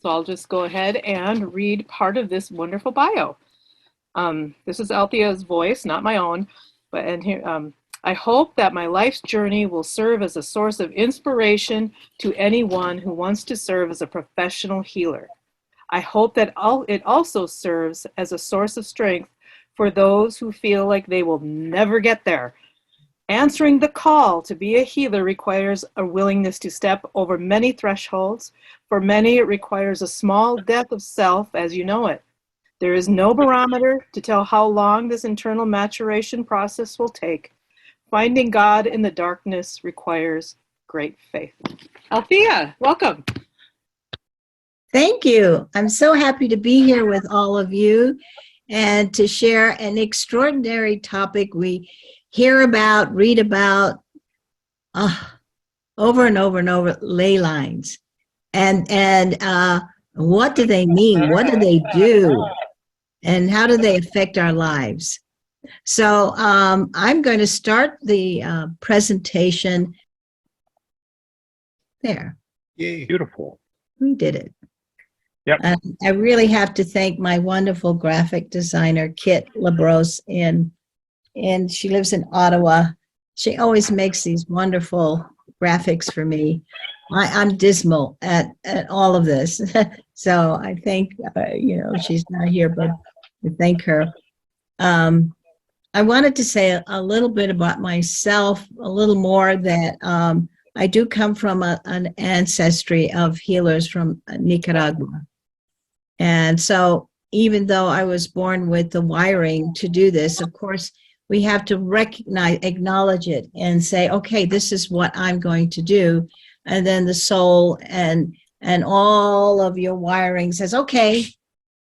So I'll just go ahead and read part of this wonderful bio. This is Althea's voice, not my own, but and here, I hope that my life's journey will serve as a source of inspiration to anyone who wants to serve as a professional healer. I hope that it also serves as a source of strength for those who feel like they will never get there. Answering the call to be a healer requires a willingness to step over many thresholds. For many, it requires a small death of self as you know it. There is no barometer to tell how long this internal maturation process will take. Finding God in the darkness requires great faith. Althea, welcome. Thank you. I'm so happy to be here with all of you and to share an extraordinary topic we hear about, read about over and over and over, ley lines. And what do they mean? What do they do? And how do they affect our lives? So I'm going to start the presentation. There. Yay. Beautiful. We did it. Yep. I really have to thank my wonderful graphic designer, Kit Labros, and she lives in Ottawa. She always makes these wonderful graphics for me. I'm dismal at all of this. So I think, she's not here, but I thank her. I wanted to say a little bit about myself, a little more that I do come from an ancestry of healers from Nicaragua. And so even though I was born with the wiring to do this, of course, we have to acknowledge it and say, okay, this is what I'm going to do. And then the soul and all of your wiring says, okay,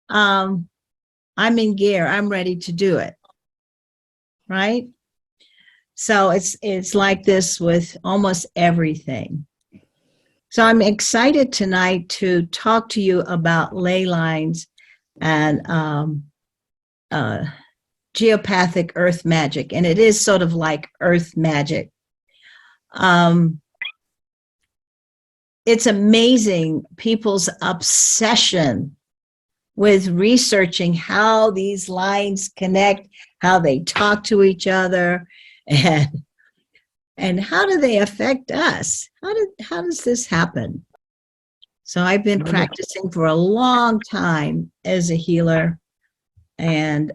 I'm in gear. I'm ready to do it. Right? So it's like this with almost everything. So I'm excited tonight to talk to you about ley lines and geopathic earth magic. And it is sort of like earth magic. It's amazing people's obsession with researching how these lines connect, how they talk to each other, and how do they affect us? How does this happen? So I've been practicing for a long time as a healer, and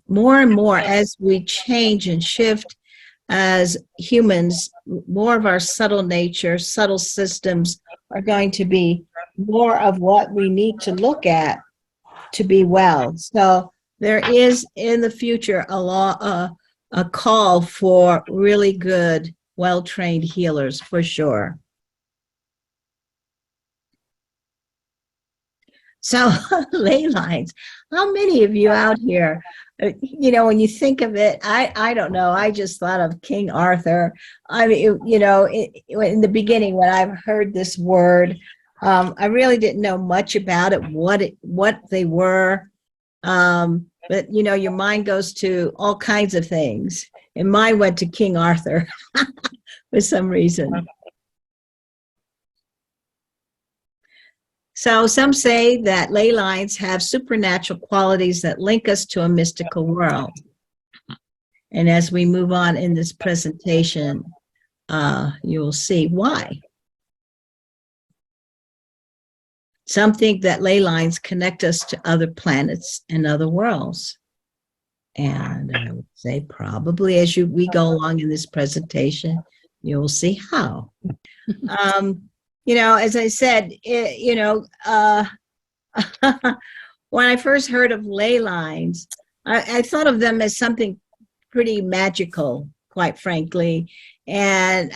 more and more as we change and shift as humans, more of our subtle nature, subtle systems are going to be more of what we need to look at to be well. So there is in the future a call for really good, well-trained healers for sure. So ley lines, how many of you out here, when you think of it, I don't know, I just thought of King Arthur. I mean, in the beginning when I've heard this word, I really didn't know much about it, what they were. But your mind goes to all kinds of things. And mine went to King Arthur for some reason. So some say that ley lines have supernatural qualities that link us to a mystical world. And as we move on in this presentation, you will see why. Some think that ley lines connect us to other planets and other worlds. And I would say probably as we go along in this presentation, you'll see how. As I said, when I first heard of ley lines, I thought of them as something pretty magical, quite frankly. And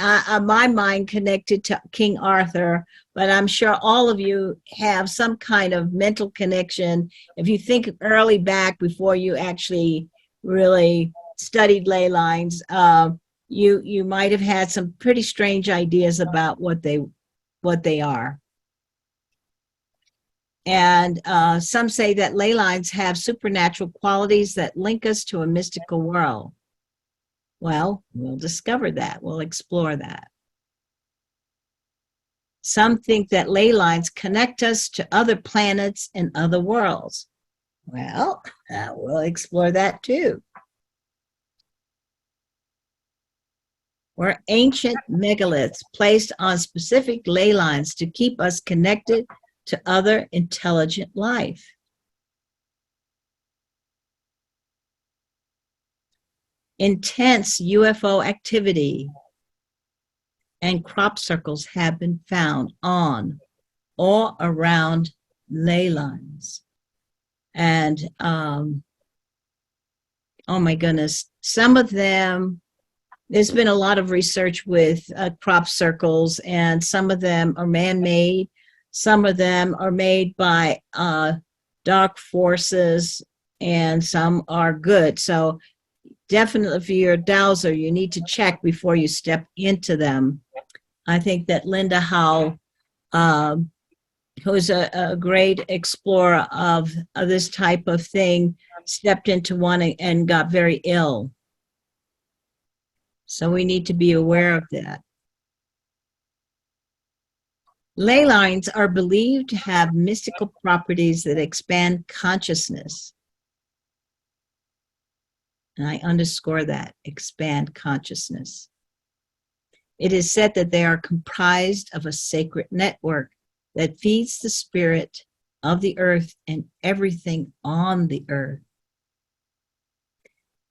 my mind connected to King Arthur, but I'm sure all of you have some kind of mental connection. If you think early back before you actually really studied ley lines, you might have had some pretty strange ideas about what they are. And some say that ley lines have supernatural qualities that link us to a mystical world. Well, we'll discover that. We'll explore that. Some think that ley lines connect us to other planets and other worlds. Well, we'll explore that too. Were ancient megaliths placed on specific ley lines to keep us connected to other intelligent life. Intense UFO activity and crop circles have been found on or around ley lines. And oh my goodness, some of them, there's been a lot of research with crop circles, and some of them are man-made. Some of them are made by dark forces, and some are good. So definitely, if you're a dowser, you need to check before you step into them. I think that Linda Howe, who's a great explorer of this type of thing, stepped into one and got very ill. So we need to be aware of that. Ley lines are believed to have mystical properties that expand consciousness. And I underscore that, expand consciousness. It is said that they are comprised of a sacred network that feeds the spirit of the earth and everything on the earth.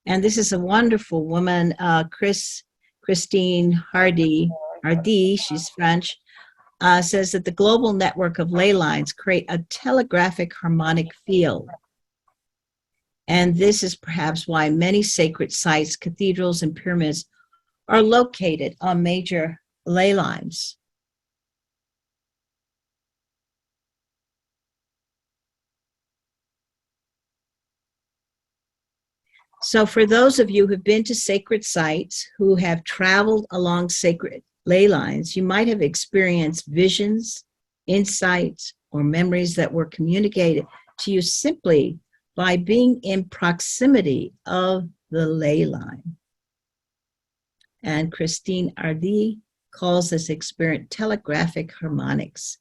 And this is a wonderful woman, Christine Hardy, she's French, says that the global network of ley lines create a telegraphic harmonic field. And this is perhaps why many sacred sites, cathedrals, and pyramids are located on major ley lines. So for those of you who've been to sacred sites, who have traveled along sacred ley lines, you might have experienced visions, insights, or memories that were communicated to you simply by being in proximity of the ley line. And Christine Hardy calls this experience telegraphic harmonics.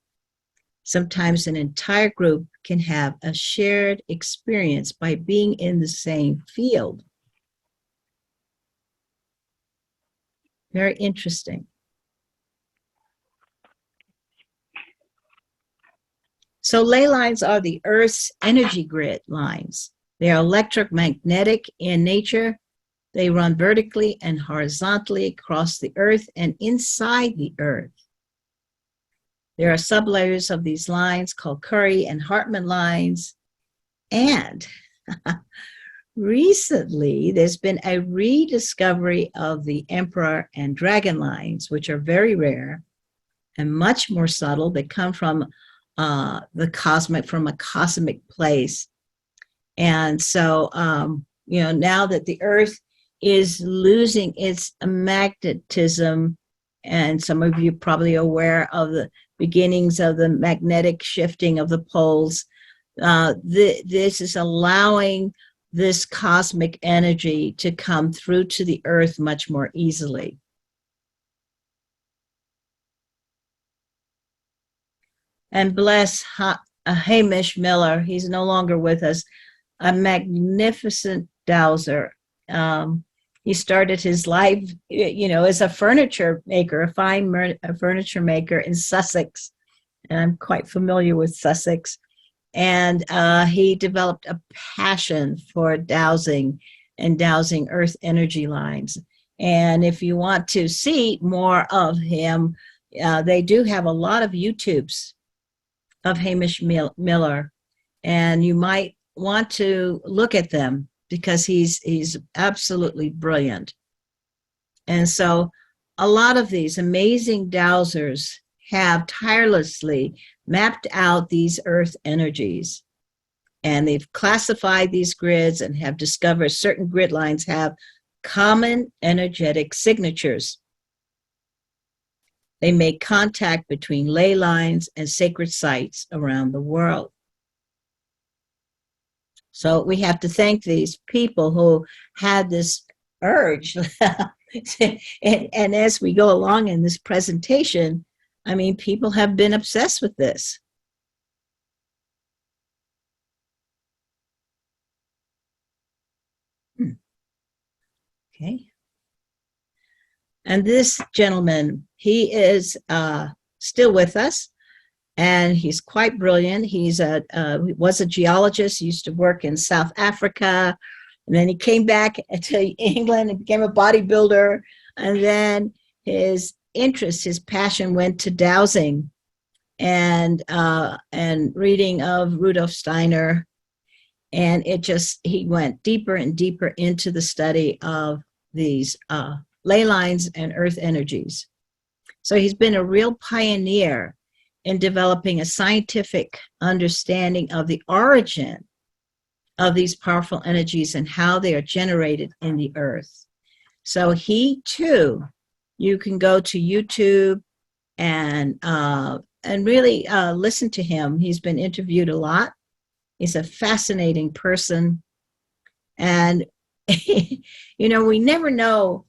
Sometimes an entire group can have a shared experience by being in the same field. Very interesting. So ley lines are the Earth's energy grid lines. They are electromagnetic in nature. They run vertically and horizontally across the Earth and inside the Earth. There are sublayers of these lines called Curry and Hartman lines. And recently, there's been a rediscovery of the Emperor and Dragon lines, which are very rare and much more subtle. They come from a cosmic place. And so, now that the Earth is losing its magnetism, and some of you probably are aware of the beginnings of the magnetic shifting of the poles, this is allowing this cosmic energy to come through to the Earth much more easily. And bless Hamish Miller, he's no longer with us, a magnificent dowser. He started his life, as a furniture maker, a fine furniture maker in Sussex. And I'm quite familiar with Sussex. And he developed a passion for dowsing and dowsing earth energy lines. And if you want to see more of him, they do have a lot of YouTubes of Hamish Miller. And you might want to look at them, because he's absolutely brilliant. And so a lot of these amazing dowsers have tirelessly mapped out these earth energies. And they've classified these grids and have discovered certain grid lines have common energetic signatures. They make contact between ley lines and sacred sites around the world. So we have to thank these people who had this urge. and as we go along in this presentation, I mean, people have been obsessed with this. Okay. And this gentleman, he is still with us, and he's quite brilliant. He was a geologist, used to work in South Africa, and then he came back to England and became a bodybuilder. And then his interest, his passion went to dowsing and reading of Rudolf Steiner. And he went deeper and deeper into the study of these ley lines and earth energies. So he's been a real pioneer in developing a scientific understanding of the origin of these powerful energies and how they are generated in the earth. So he too, you can go to YouTube and really listen to him. He's been interviewed a lot. He's a fascinating person. And, you know, we never know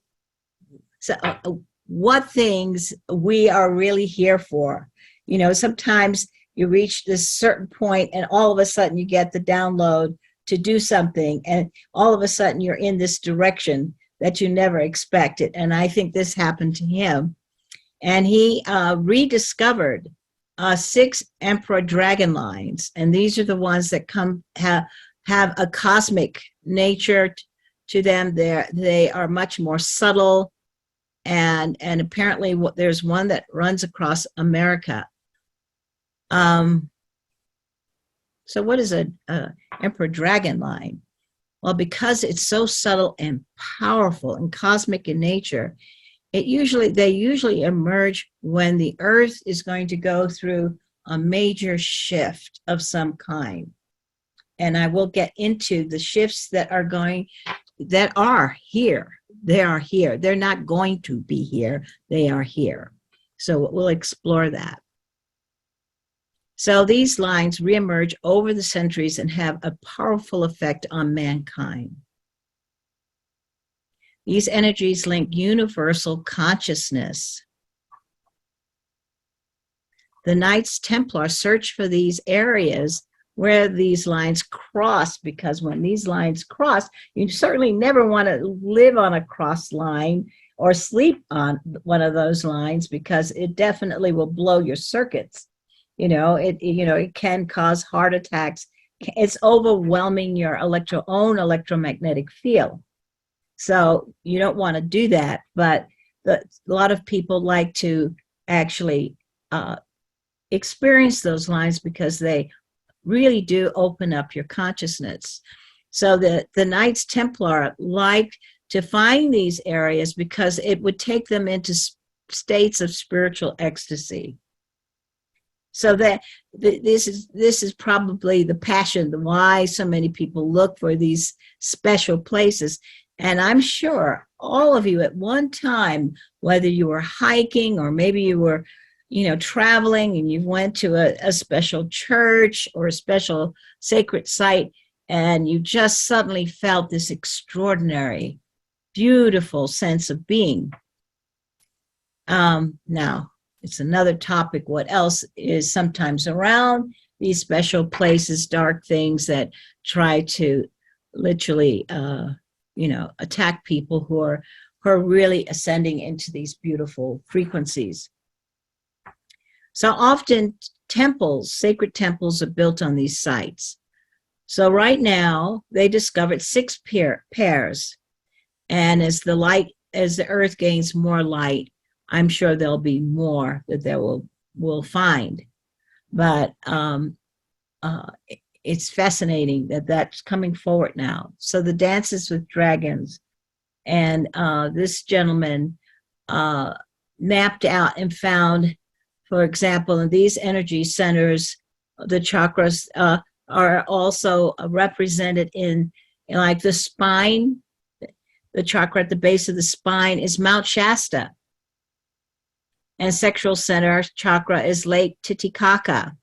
what things we are really here for. You know, sometimes you reach this certain point and all of a sudden you get the download to do something. And all of a sudden you're in this direction that you never expected. And I think this happened to him. And he rediscovered 6 emperor dragon lines, and these are the ones that have a cosmic nature to them. They are much more subtle, and apparently there's one that runs across America. So what is a emperor dragon line? Well, because it's so subtle and powerful and cosmic in nature, they usually emerge when the earth is going to go through a major shift of some kind. And I will get into the shifts that are here. They are here. They're not going to be here. They are here. So we'll explore that. So these lines reemerge over the centuries and have a powerful effect on mankind. These energies link universal consciousness. The Knights Templar search for these areas where these lines cross, because when these lines cross, you certainly never want to live on a cross line or sleep on one of those lines, because it definitely will blow your circuits. It can cause heart attacks. It's overwhelming your own electromagnetic field. So you don't want to do that, but a lot of people like to actually experience those lines because they really do open up your consciousness. So the Knights Templar like to find these areas because it would take them into states of spiritual ecstasy. So that this is probably the passion, why so many people look for these special places. And I'm sure all of you at one time, whether you were hiking or maybe you were, traveling and you went to a special church or a special sacred site, and you just suddenly felt this extraordinary, beautiful sense of being. Now, it's another topic. What else is sometimes around these special places, dark things that try to literally attack people who are really ascending into these beautiful frequencies. So often sacred temples are built on these sites. So right now they discovered 6 pairs. And as the earth gains more light, I'm sure there'll be more that we'll find. But it's fascinating that's coming forward now. So the dances with dragons, and this gentleman mapped out and found, for example, in these energy centers, the chakras are also represented in like the spine. The chakra at the base of the spine is Mount Shasta. And sexual center chakra is Lake Titicaca.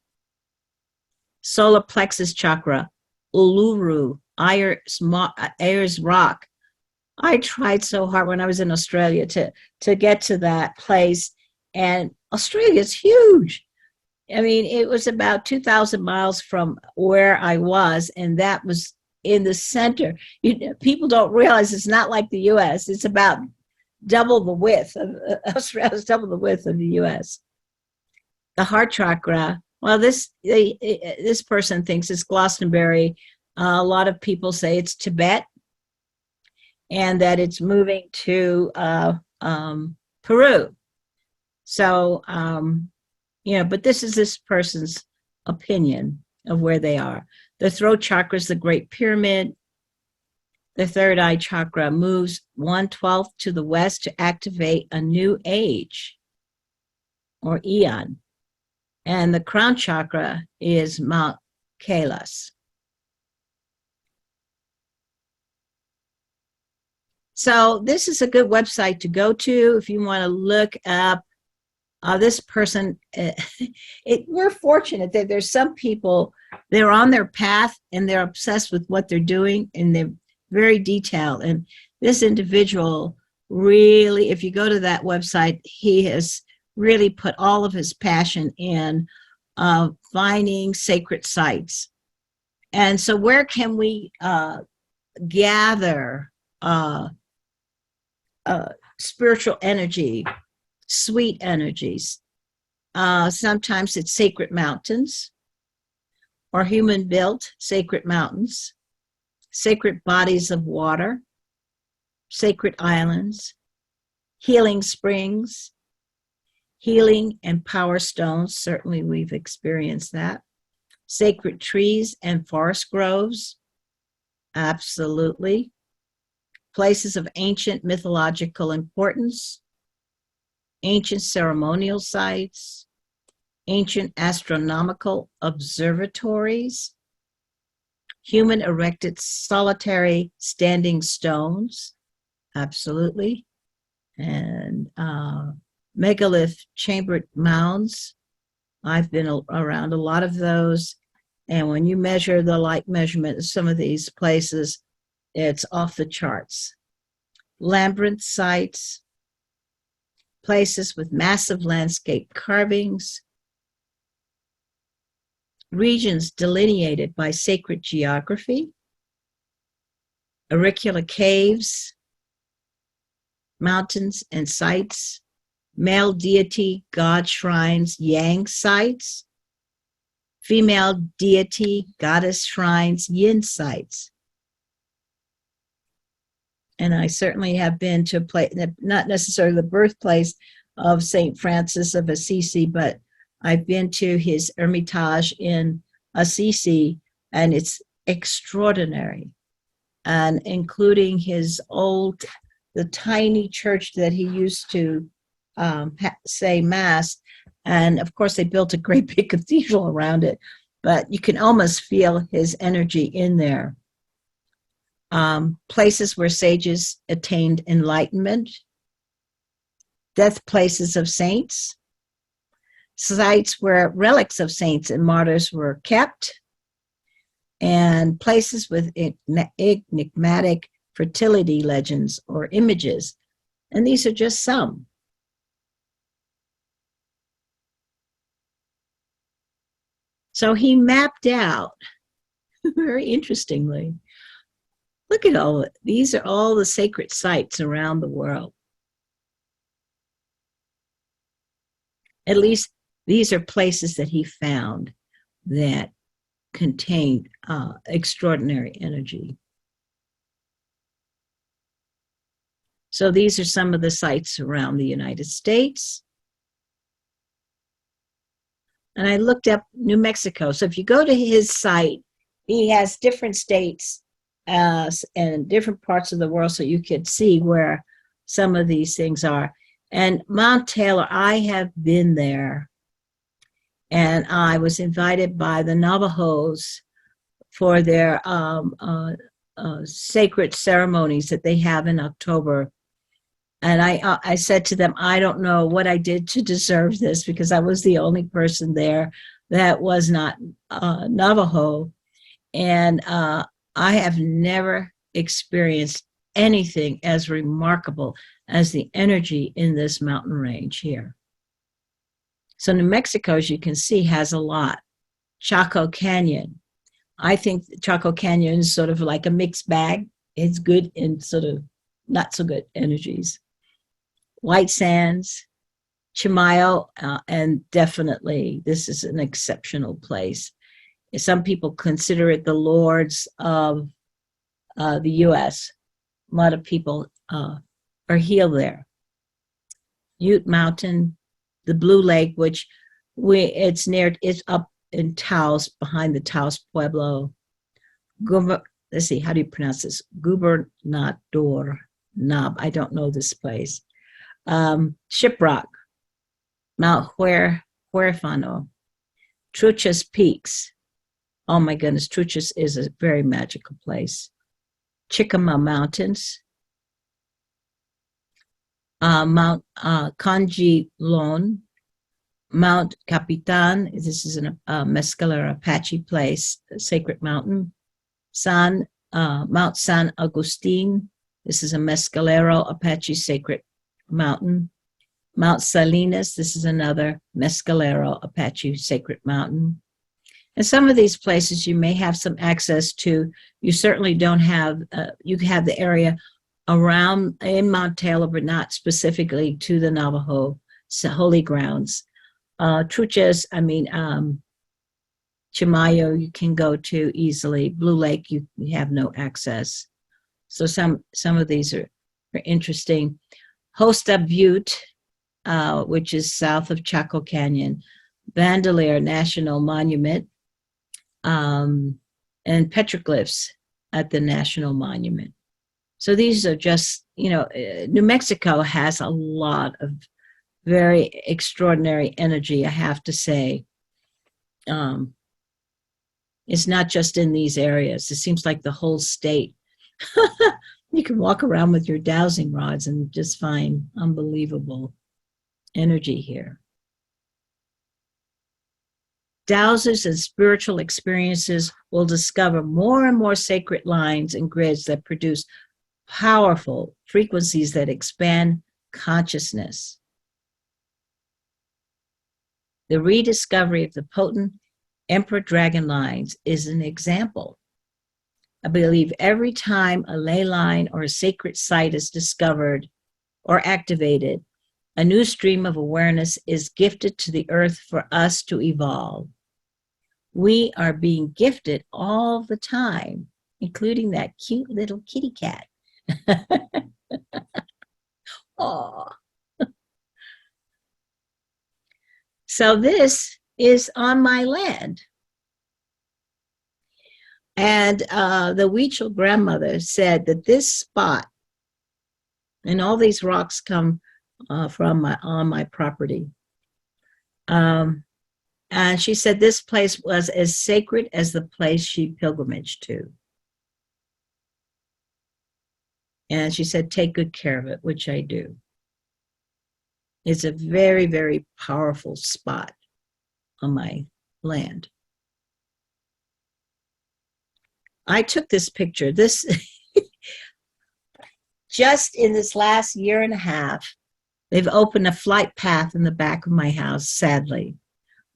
Solar plexus chakra, Uluru, Ayers Rock. I tried so hard when I was in Australia to get to that place, And Australia is huge. I mean, it was about 2,000 miles from where I was, and that was in the center. People don't realize it's not like the U.S. It's about double the width of Australia, is double the width of the U.S. The heart chakra. Well, this person thinks it's Glastonbury. A lot of people say it's Tibet, and that it's moving to Peru. So, but this is this person's opinion of where they are. The throat chakra is the Great Pyramid. The third eye chakra moves 1/12 to the west to activate a new age or eon. And the crown chakra is Mount Kailas. So this is a good website to go to if you want to look up this person. We're fortunate that there's some people, they're on their path and they're obsessed with what they're doing and they're very detailed. And this individual really, if you go to that website, he has really put all of his passion in finding sacred sites. And so where can we gather spiritual energy, sweet energies? Sometimes it's sacred mountains or human-built sacred mountains, sacred bodies of water, sacred islands, healing springs, healing and power stones. Certainly we've experienced that. Sacred trees and forest groves. Absolutely. Places of ancient mythological importance, ancient ceremonial sites, ancient astronomical observatories, human erected solitary standing stones, absolutely, and megalith chambered mounds. I've been around a lot of those, and when you measure the light measurement of some of these places, it's off the charts. Labyrinth sites, places with massive landscape carvings, regions delineated by sacred geography, auricular caves, mountains and sites, male deity god shrines, yang sites, female deity goddess shrines, yin sites. And I certainly have been to a place, not necessarily the birthplace of St. Francis of Assisi, but I've been to his Hermitage in Assisi, and it's extraordinary. And including his the tiny church that he used to say Mass. And of course, they built a great big cathedral around it, but you can almost feel his energy in there. Places where sages attained enlightenment, death places of saints, sites where relics of saints and martyrs were kept, and places with enigmatic fertility legends or images. And these are just some. So he mapped out, very interestingly, look at all it. These are all the sacred sites around the world. At least these are places that he found that contained extraordinary energy. So these are some of the sites around the United States. And I looked up New Mexico. So if you go to his site, he has different states and different parts of the world, so you could see where some of these things are. And Mount Taylor, I have been there, and I was invited by the Navajos for their sacred ceremonies that they have in October. And I said to them, I don't know what I did to deserve this, because I was the only person there that was not Navajo. And I have never experienced anything as remarkable as the energy in this mountain range here. So New Mexico, as you can see, has a lot. Chaco Canyon. I think Chaco Canyon is sort of like a mixed bag. It's good and sort of not so good energies. White Sands, Chimayo, and definitely this is an exceptional place. Some people consider it the Lords of the U.S. A lot of people are healed there. Ute Mountain, the Blue Lake, which it's up in Taos, behind the Taos Pueblo. Let's see, how do you pronounce this? Gubernador Knob. I don't know this place. Shiprock, Mount Huerfano, Truchas Peaks. Oh my goodness, Truchas is a very magical place. Chicama Mountains, Mount Conjilon, Mount Capitan. This is a Mescalero Apache place, a sacred mountain. Mount San Agustin. This is a Mescalero Apache sacred mountain. Mount Salinas. This is another Mescalero Apache sacred mountain. And some of these places you may have some access to. You certainly don't have, you have the area around in Mount Taylor, but not specifically to the Navajo holy grounds. Truchas, Chimayo, you can go to easily. Blue Lake, you have no access. So some of these are interesting. Hosta Butte, which is south of Chaco Canyon, Bandelier National Monument, and petroglyphs at the National Monument. So these are just, New Mexico has a lot of very extraordinary energy, I have to say. It's not just in these areas. It seems like the whole state. You can walk around with your dowsing rods and just find unbelievable energy here. Dowsers and spiritual experiences will discover more and more sacred lines and grids that produce powerful frequencies that expand consciousness. The rediscovery of the potent Emperor Dragon lines is an example. I believe every time a ley line or a sacred site is discovered or activated, a new stream of awareness is gifted to the earth for us to evolve. We are being gifted all the time, including that cute little kitty cat. Aw. So this is on my land. And the Huichol grandmother said that this spot, and all these rocks come from on my property. And she said this place was as sacred as the place she pilgrimaged to. And she said, take good care of it, which I do. It's a very, very powerful spot on my land. I took this picture. This just in this last year and a half, they've opened a flight path in the back of my house, sadly.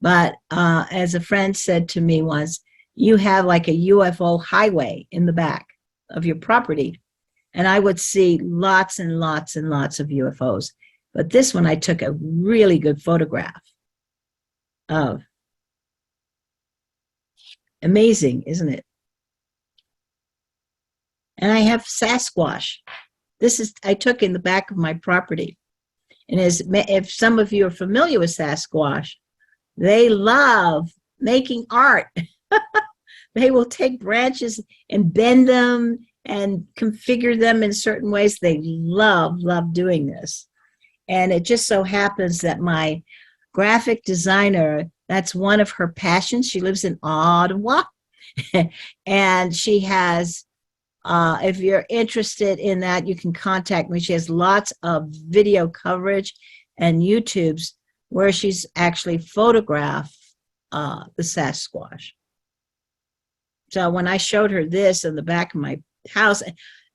But as a friend said to me once, you have like a UFO highway in the back of your property. And I would see lots and lots and lots of UFOs. But this one I took a really good photograph of. Amazing, isn't it? And I have Sasquatch. I took in the back of my property. And if some of you are familiar with Sasquatch, they love making art. They will take branches and bend them and configure them in certain ways. They love doing this. And it just so happens that my graphic designer, that's one of her passions. She lives in Ottawa. And she has, if you're interested in that, you can contact me. She has lots of video coverage and YouTubes where she's actually photographed the Sasquatch. So when I showed her this in the back of my house,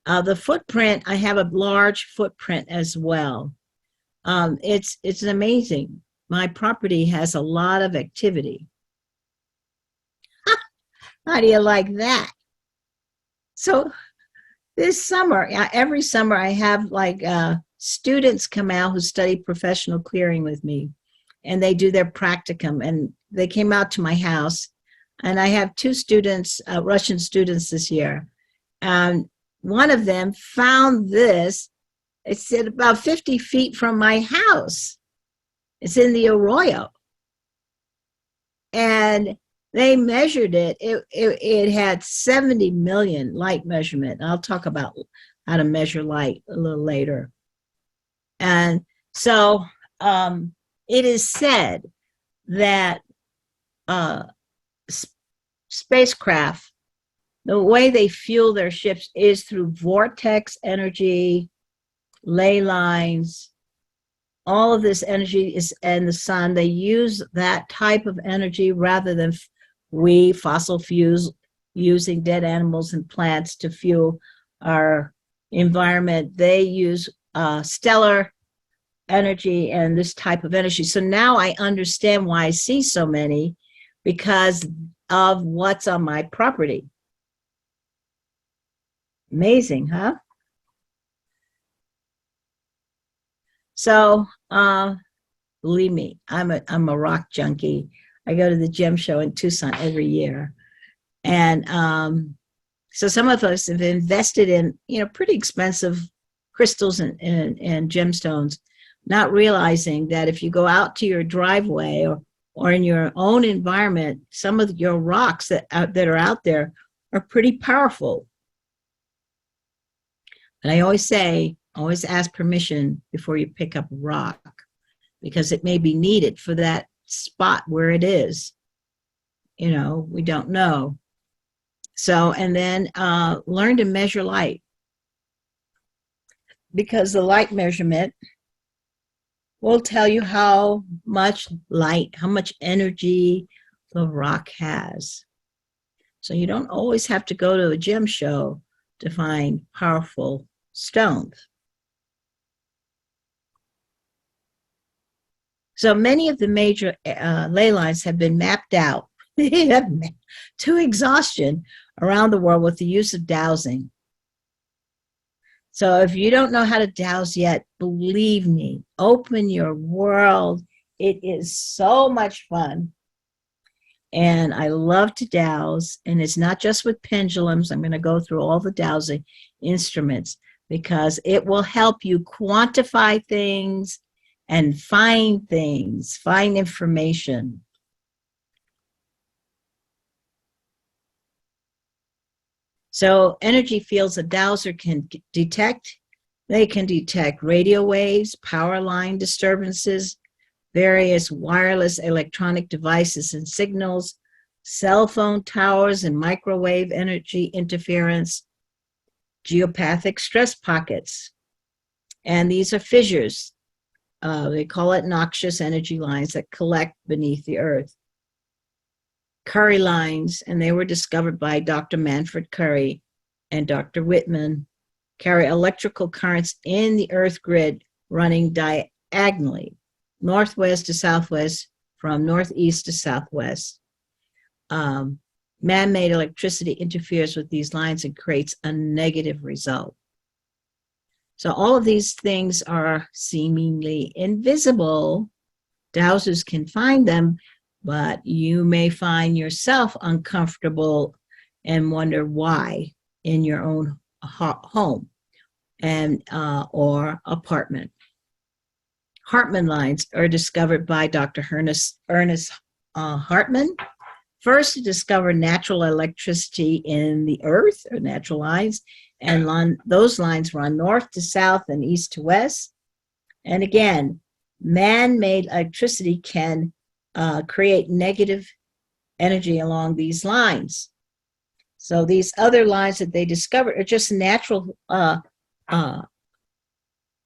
the footprint, I have a large footprint as well. It's amazing. my property has a lot of activity. How do you like that? So this summer, every summer I have like students come out who study professional clearing with me, and they do their practicum, and they came out to my house, and I have two students, Russian students this year. And one of them found this. It's at about 50 feet from my house. It's in the arroyo. And they measured it. It had 70 million light measurement. I'll talk about how to measure light a little later. And so it is said that spacecraft, the way they fuel their ships is through vortex energy, ley lines. All of this energy is in the sun. They use that type of energy rather than we fossil fuels using dead animals and plants to fuel our environment. They use stellar energy and this type of energy. So now I understand why I see so many, because of what's on my property. Amazing, huh? So believe me, I'm a rock junkie. I go to the gem show in Tucson every year. And so some of us have invested in, pretty expensive crystals and gemstones, not realizing that if you go out to your driveway or in your own environment, some of your rocks that are out there are pretty powerful. And I always say, always ask permission before you pick up a rock, because it may be needed for that spot where it is. We don't know. So, and then learn to measure light, because the light measurement will tell you how much light, how much energy the rock has. So you don't always have to go to a gem show to find powerful stones. So many of the major ley lines have been mapped out to exhaustion around the world with the use of dowsing. So if you don't know how to dowse yet, believe me, open your world. It is so much fun. And I love to dowse. And it's not just with pendulums. I'm going to go through all the dowsing instruments, because it will help you quantify things and find things, find information. So energy fields a dowser can detect. They can detect radio waves, power line disturbances, various wireless electronic devices and signals, cell phone towers and microwave energy interference, geopathic stress pockets. And these are fissures. They call it noxious energy lines that collect beneath the earth. Curry lines, and they were discovered by Dr. Manfred Curry and Dr. Whitman, carry electrical currents in the earth grid running diagonally, northwest to southwest, from northeast to southwest. Man-made electricity interferes with these lines and creates a negative result. So all of these things are seemingly invisible. Dowsers can find them, but you may find yourself uncomfortable and wonder why in your own home and or apartment. Hartmann lines are discovered by Dr. Ernest Hartmann. First, to discover natural electricity in the earth, or natural lines, and those lines run north to south and east to west. And again, man-made electricity can create negative energy along these lines. So these other lines that they discovered are just natural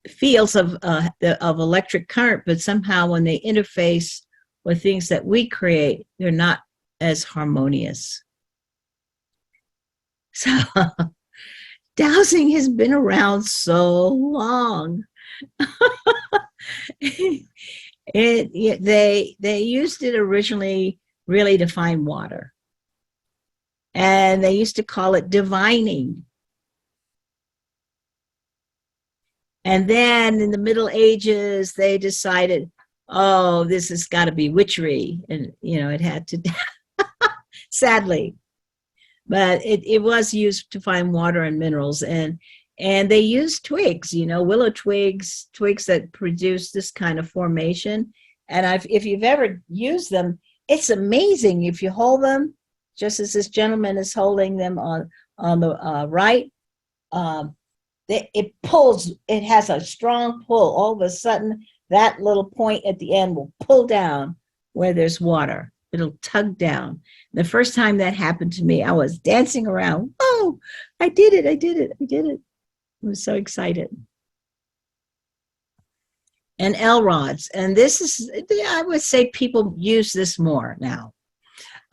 fields of electric current, but somehow when they interface with things that we create, they're not as harmonious. So dowsing has been around so long. They used it originally really to find water, and they used to call it divining. And then in the Middle Ages, they decided, oh, this has got to be witchery, and it had to, sadly, but it was used to find water and minerals, and they used twigs, willow twigs that produce this kind of formation. And if you've ever used them, it's amazing. If you hold them, just as this gentleman is holding them on the right, it pulls. It has a strong pull. All of a sudden, that little point at the end will pull down where there's water. It'll tug down. The first time that happened to me, I was dancing around. Oh, I did it. I was so excited. And L rods. And this is, I would say people use this more now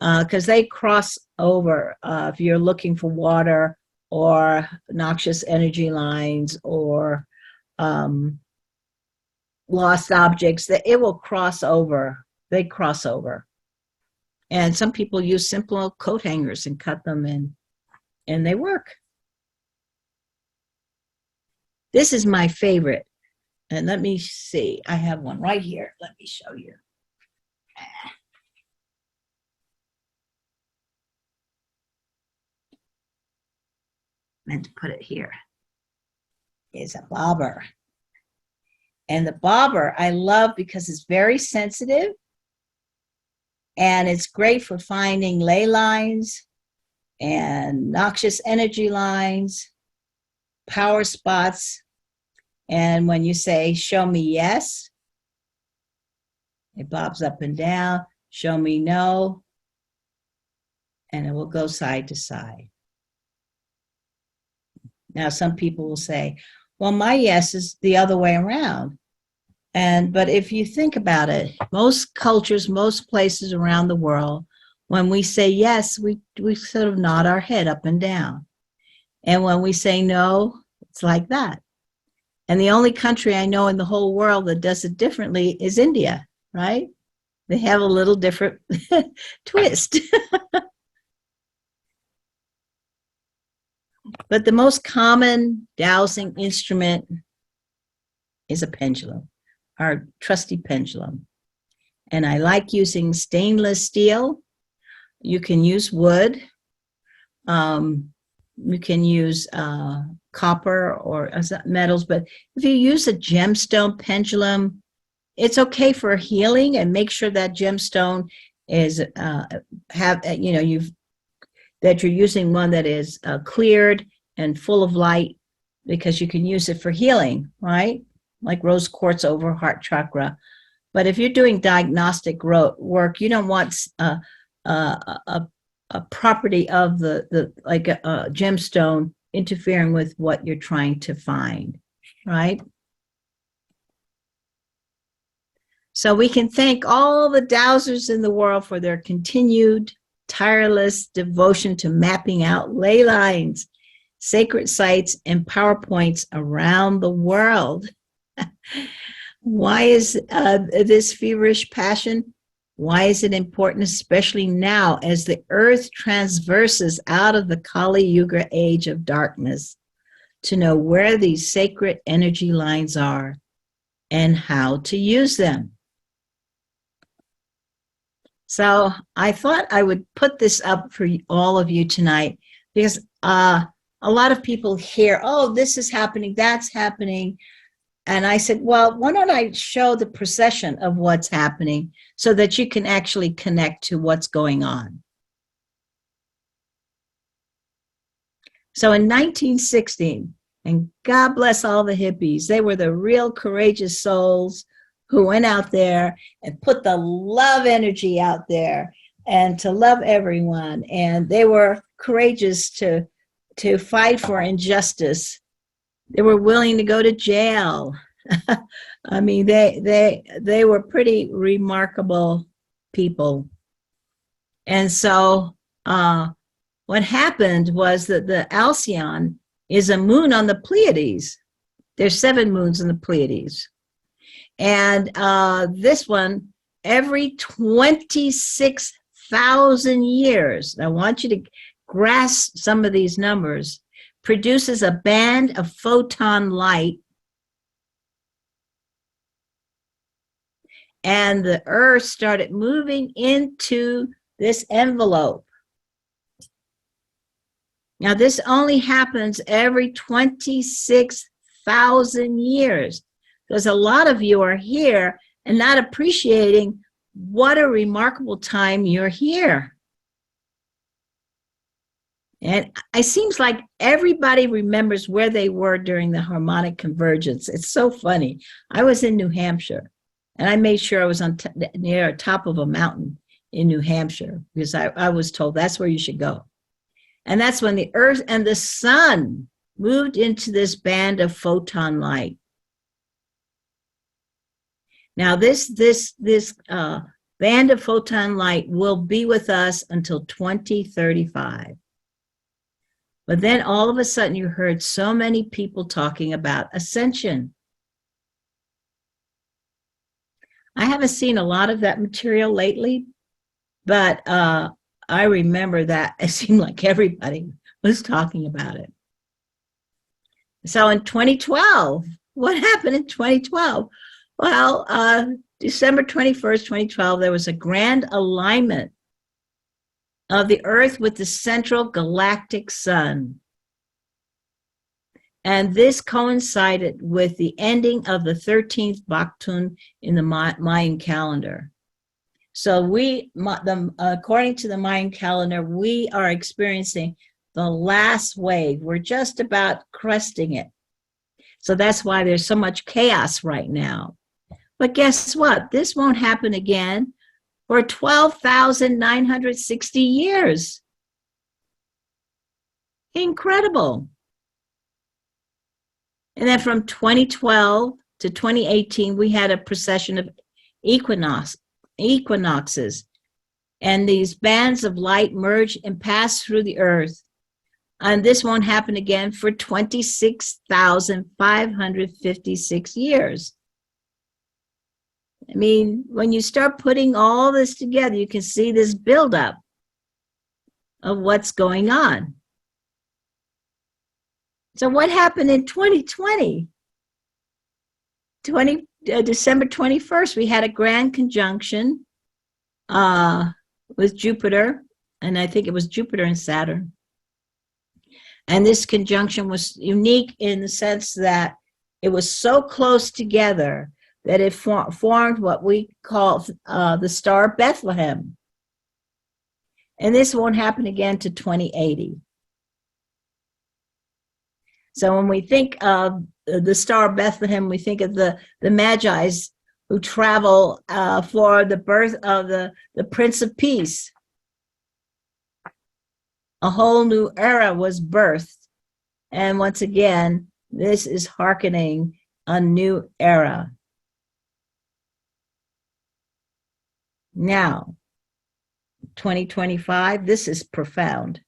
because they cross over if you're looking for water or noxious energy lines or lost objects, that it will cross over. They cross over. And some people use simple coat hangers and cut them in, and they work. This is my favorite. And let me see. I have one right here. Let me show you. Meant to put it here. It's a bobber. And the bobber I love because it's very sensitive. And it's great for finding ley lines and noxious energy lines, power spots. And when you say, show me yes, it bobs up and down. Show me no, and it will go side to side. Now, some people will say, well, my yes is the other way around. But if you think about it, most cultures, most places around the world, when we say yes, we sort of nod our head up and down. And when we say no, it's like that. And the only country I know in the whole world that does it differently is India, right? They have a little different twist. But the most common dowsing instrument is a pendulum, our trusty pendulum. And I like using stainless steel. You can use wood. You can use copper or metals. But if you use a gemstone pendulum, it's okay for healing, and make sure that gemstone is that you're using one that is cleared and full of light, because you can use it for healing, right? Like rose quartz over heart chakra. But if you're doing diagnostic work, you don't want a property of the like a gemstone interfering with what you're trying to find, right? So we can thank all the dowsers in the world for their continued tireless devotion to mapping out ley lines, sacred sites, and PowerPoints around the world. Why is this feverish passion? Why is it important, especially now as the earth transverses out of the Kali Yuga age of darkness, to know where these sacred energy lines are and how to use them? So I thought I would put this up for all of you tonight, because a lot of people hear, oh, this is happening, that's happening. And I said, well, why don't I show the procession of what's happening so that you can actually connect to what's going on. So in 1916, and God bless all the hippies, they were the real courageous souls who went out there and put the love energy out there and to love everyone. And they were courageous to fight for injustice. They were willing to go to jail. I mean, they were pretty remarkable people. And so what happened was that the Alcyon is a moon on the Pleiades. There's 7 moons in the Pleiades. And this one, every 26,000 years, I want you to grasp some of these numbers, produces a band of photon light, and the Earth started moving into this envelope. Now, this only happens every 26,000 years, because a lot of you are here and not appreciating what a remarkable time you're here. And it seems like everybody remembers where they were during the harmonic convergence. It's so funny. I was in New Hampshire, and I made sure I was near the top of a mountain in New Hampshire, because I was told that's where you should go. And that's when the Earth and the sun moved into this band of photon light. Now, this band of photon light will be with us until 2035. But then all of a sudden you heard so many people talking about ascension. I haven't seen a lot of that material lately, but I remember that it seemed like everybody was talking about it. So in 2012, what happened in 2012? Well, December 21st, 2012, there was a grand alignment of the Earth with the central galactic sun. And this coincided with the ending of the 13th Baktun in the Mayan calendar. So according to the Mayan calendar, we are experiencing the last wave. We're just about cresting it. So that's why there's so much chaos right now. But guess what? This won't happen again for 12,960 years. Incredible. And then from 2012 to 2018, we had a procession of equinoxes, and these bands of light merge and pass through the Earth. And this won't happen again for 26,556 years. I mean, when you start putting all this together, you can see this buildup of what's going on. So what happened in 2020? December 21st, we had a grand conjunction with Jupiter, and I think it was Jupiter and Saturn. And this conjunction was unique in the sense that it was so close together that it formed what we call the star Bethlehem. And this won't happen again to 2080. So when we think of the star Bethlehem, we think of the Magi's who travel for the birth of the Prince of Peace. A whole new era was birthed. And once again, this is hearkening a new era. Now, 2025, this is profound,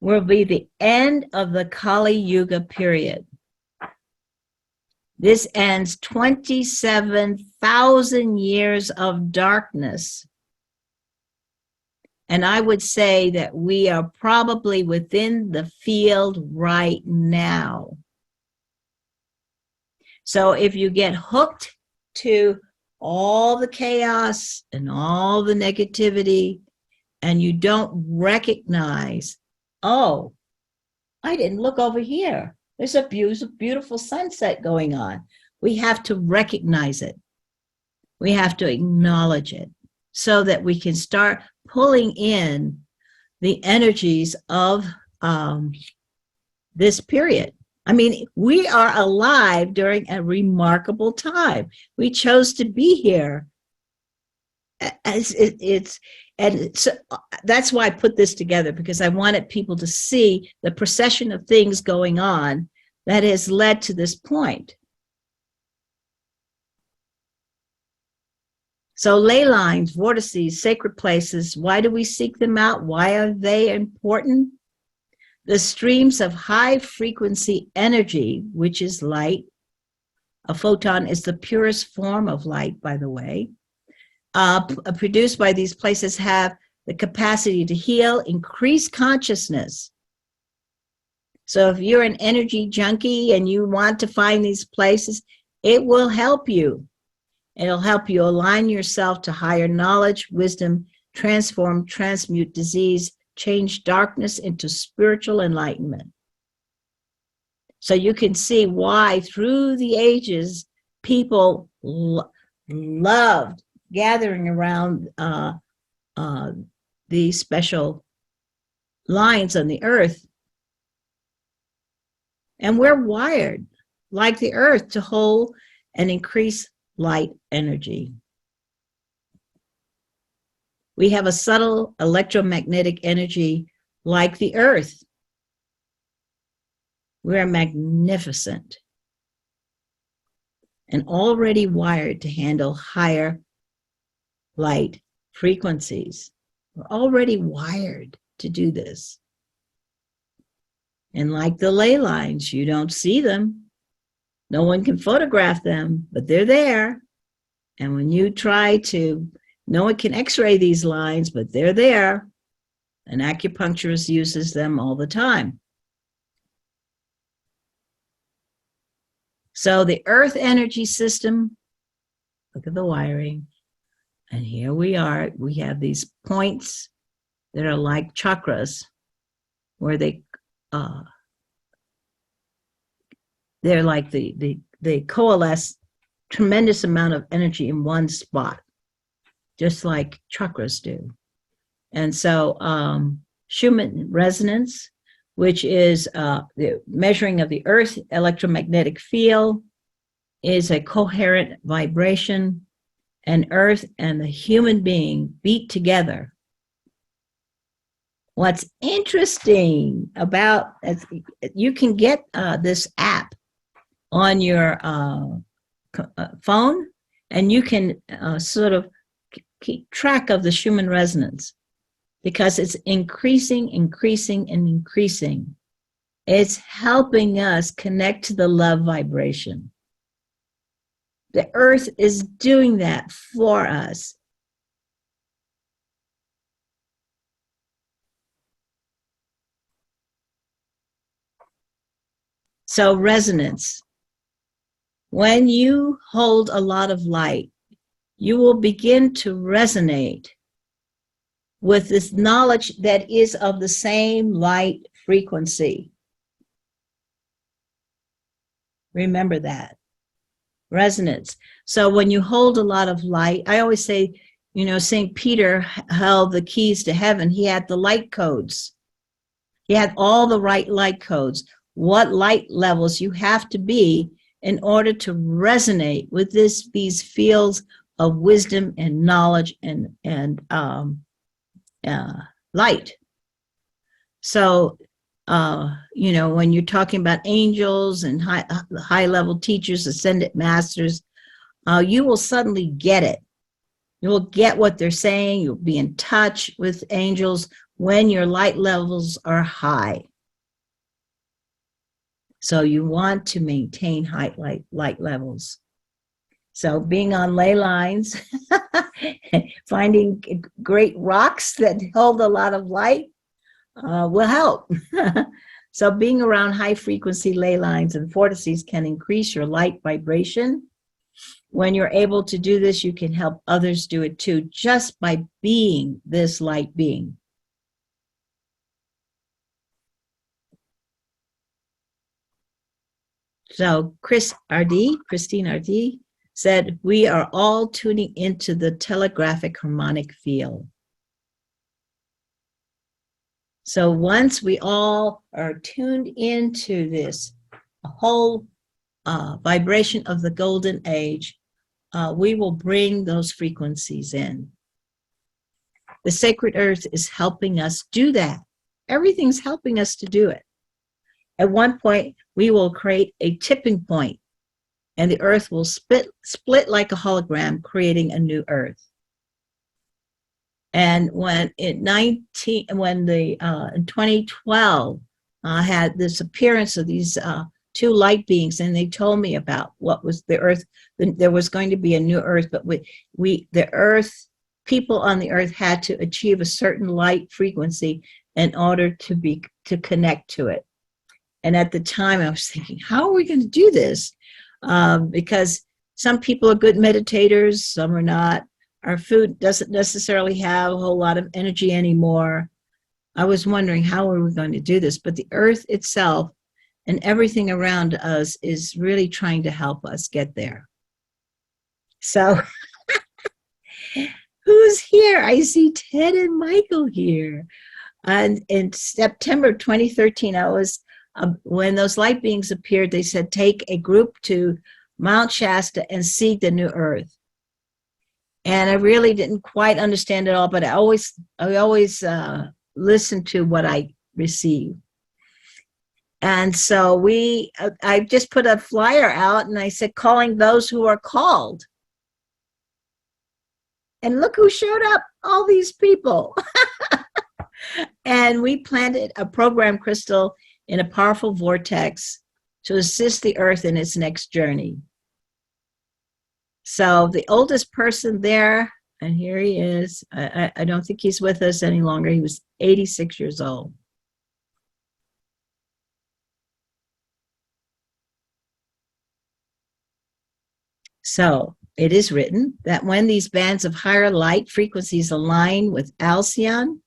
will be the end of the Kali Yuga period. This ends 27,000 years of darkness. And I would say that we are probably within the field right now. So if you get hooked to all the chaos and all the negativity, and you don't recognize, oh, I didn't look over here. There's a beautiful sunset going on. We have to recognize it. We have to acknowledge it so that we can start pulling in the energies of this period. I mean, we are alive during a remarkable time. We chose to be here. So that's why I put this together, because I wanted people to see the procession of things going on that has led to this point. So ley lines, vortices, sacred places, why do we seek them out? Why are they important? The streams of high frequency energy, which is light, A photon is the purest form of light, by the way. Produced by these places have the capacity to heal, increase consciousness. So if you're an energy junkie and you want to find these places, it will help you. It'll help you align yourself to higher knowledge, wisdom, transform, transmute disease, change darkness into spiritual enlightenment. So you can see why through the ages, people loved gathering around these special lines on the earth. And we're wired like the earth to hold and increase light energy. We have a subtle electromagnetic energy like the earth. We're magnificent and already wired to handle higher light frequencies. We're already wired to do this. And like the ley lines, you don't see them. No one can photograph them, but they're there. And when you try to, no one can x-ray these lines, but they're there. An acupuncturist uses them all the time. So the earth energy system, look at the wiring. And here we are, we have these points that are like chakras, where they're like they coalesce tremendous amount of energy in one spot, just like chakras do. And so Schumann resonance, which is the measuring of the earth electromagnetic field, is a coherent vibration, and earth and the human being beat together. What's interesting about, you can get this app on your phone, and you can sort of keep track of the Schumann resonance, because it's increasing, increasing, and increasing. It's helping us connect to the love vibration. The earth is doing that for us. So resonance. When you hold a lot of light, you will begin to resonate with this knowledge that is of the same light frequency. Remember that. Resonance. So when you hold a lot of light, I always say, you know, St. Peter held the keys to heaven. He had the light codes. He had all the right light codes. What light levels you have to be in order to resonate with these fields of wisdom and knowledge and light. So, you know, when you're talking about angels and high level teachers, ascended masters, you will suddenly get it. You will get what they're saying. You'll be in touch with angels when your light levels are high. So you want to maintain high light levels. So being on ley lines, finding great rocks that hold a lot of light will help. So being around high frequency ley lines and vortices can increase your light vibration. When you're able to do this, you can help others do it too, just by being this light being. So Christine RD said, we are all tuning into the telegraphic harmonic field. So once we all are tuned into this whole vibration of the golden age, we will bring those frequencies in. The sacred earth is helping us do that. Everything's helping us to do it. At one point, we will create a tipping point, and the earth will split like a hologram, creating a new earth. And when in 2012 had this appearance of these two light beings, and they told me about what was the earth. There was going to be a new earth, but the earth, people on the earth had to achieve a certain light frequency in order to connect to it. And at the time I was thinking, how are we going to do this? Because some people are good meditators, some are not. Our food doesn't necessarily have a whole lot of energy anymore. I was wondering, how are we going to do this? But the earth itself and everything around us is really trying to help us get there. So who's here? I see Ted and Michael here. And in September 2013, when those light beings appeared, they said, take a group to Mount Shasta and seek the new earth. And I really didn't quite understand it all, but I always listen to what I receive. And so I just put a flyer out and I said, calling those who are called. And look who showed up, all these people. And we planted a program crystal in a powerful vortex to assist the earth in its next journey. So the oldest person there, and here he is, I don't think he's with us any longer. He was 86 years old. So it is written that when these bands of higher light frequencies align with Alcyon,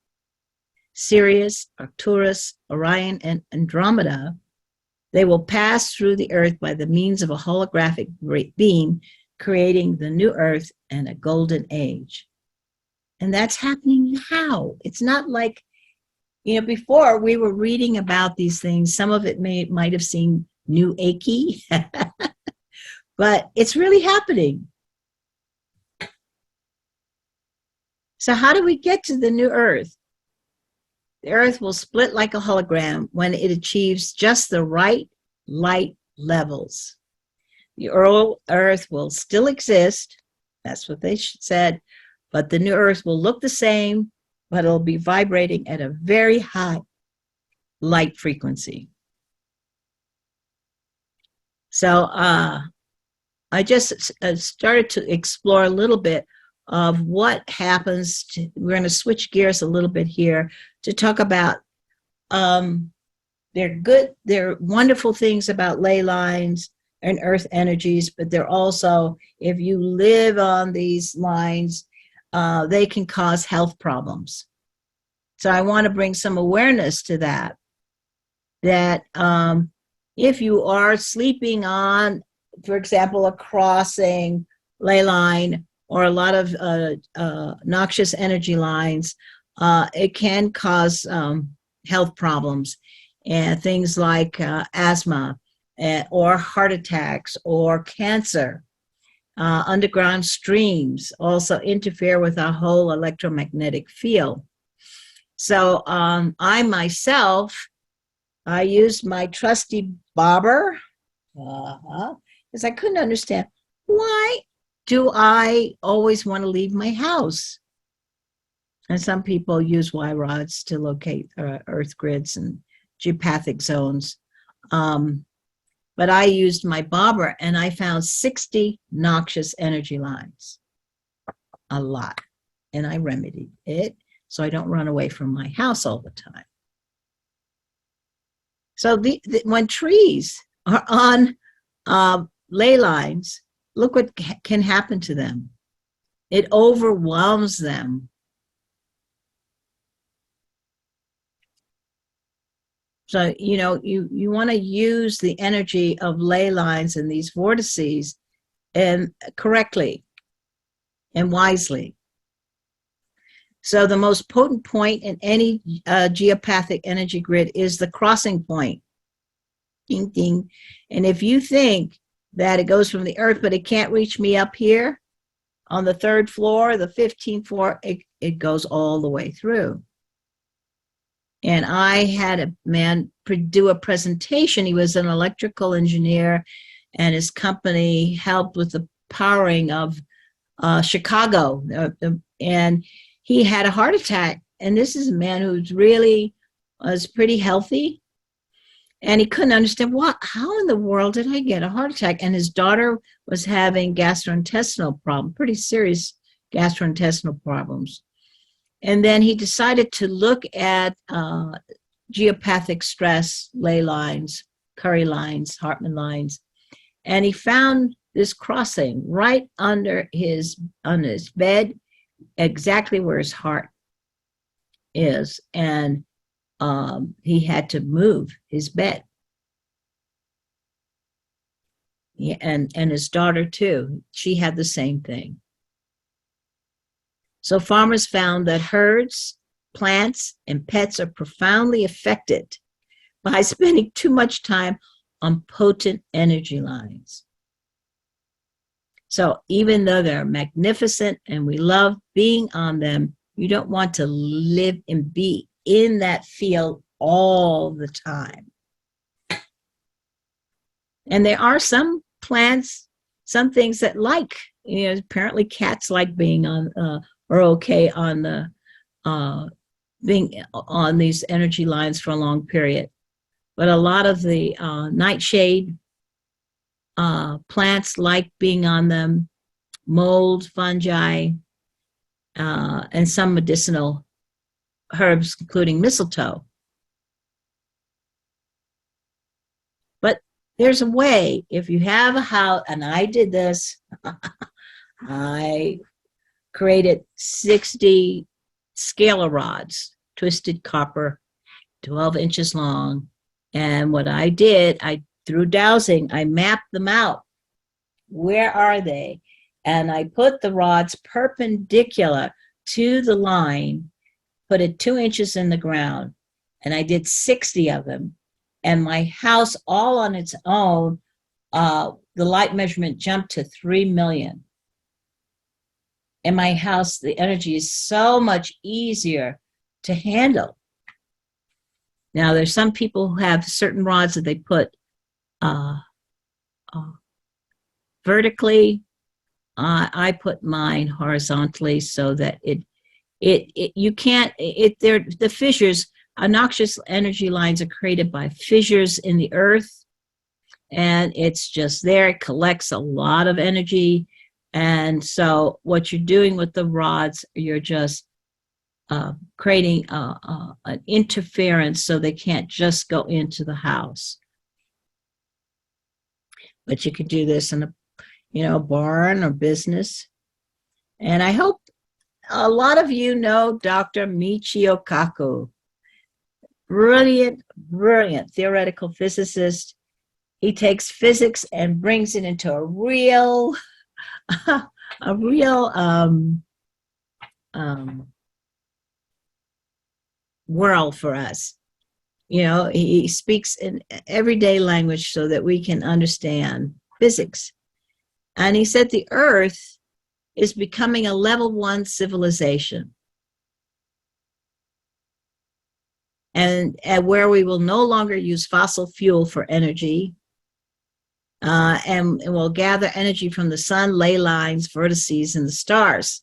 Sirius, Arcturus, Orion, and Andromeda, they will pass through the earth by the means of a holographic beam, creating the new earth and a golden age. And that's happening now. It's not like, before we were reading about these things. Some of it might have seemed new achy, but it's really happening. So how do we get to the new earth? The earth will split like a hologram when it achieves just the right light levels. The earth will still exist. That's what they said. But the new earth will look the same, but it'll be vibrating at a very high light frequency. So I just started to explore a little bit of what happens. We're going to switch gears a little bit here to talk about they're wonderful things about ley lines and earth energies, but they're also, if you live on these lines, they can cause health problems. So I want to bring some awareness to that if you are sleeping on, for example, a crossing ley line or a lot of noxious energy lines, it can cause health problems and things like asthma or heart attacks or cancer. Underground streams also interfere with our whole electromagnetic field. So I myself, I used my trusty bobber because I couldn't understand, why do I always want to leave my house? And some people use Y rods to locate earth grids and geopathic zones. But I used my bobber and I found 60 noxious energy lines, a lot. And I remedied it so I don't run away from my house all the time. So when trees are on ley lines, look what can happen to them. It overwhelms them. So, you want to use the energy of ley lines and these vortices and correctly and wisely. So the most potent point in any geopathic energy grid is the crossing point. Ding, ding. And if you think that it goes from the earth, but it can't reach me up here on the 3rd floor, the 15th floor, it goes all the way through. And I had a man do a presentation. He was an electrical engineer, and his company helped with the powering of Chicago. And he had a heart attack. And this is a man who's really was pretty healthy. And he couldn't understand how in the world did I get a heart attack? And his daughter was having gastrointestinal problem, pretty serious gastrointestinal problems. And then he decided to look at geopathic stress, ley lines, Curry lines, Hartman lines, and he found this crossing right under on his bed, exactly where his heart is, and he had to move his bed. Yeah, and his daughter too. She had the same thing. So farmers found that herds, plants, and pets are profoundly affected by spending too much time on potent energy lines. So even though they're magnificent and we love being on them, you don't want to live and be in that field all the time. And there are some plants, some things that apparently cats like being on, or okay on the, being on these energy lines for a long period. But a lot of the nightshade plants like being on them, mold, fungi, and some medicinal herbs, including mistletoe. But there's a way, if you have a house, and I did this, I created 60 scalar rods, twisted copper, 12 inches long. And what I did, through dowsing, I mapped them out. Where are they? And I put the rods perpendicular to the line, put it 2 inches in the ground, and I did 60 of them. And my house, all on its own, the light measurement jumped to 3 million. In my house, the energy is so much easier to handle. Now, there's some people who have certain rods that they put vertically. I put mine horizontally so that the fissures, noxious energy lines are created by fissures in the earth, and it's just there. It collects a lot of energy. And so what you're doing with the rods, you're just creating an interference so they can't just go into the house. But you could do this in a barn or business. And I hope a lot of you know Dr. Michio Kaku. Brilliant theoretical physicist. He takes physics and brings it into a real world for us. He speaks in everyday language so that we can understand physics. And he said the Earth is becoming a level 1 civilization. And where we will no longer use fossil fuel for energy, and we'll gather energy from the sun, ley lines, vertices, and the stars.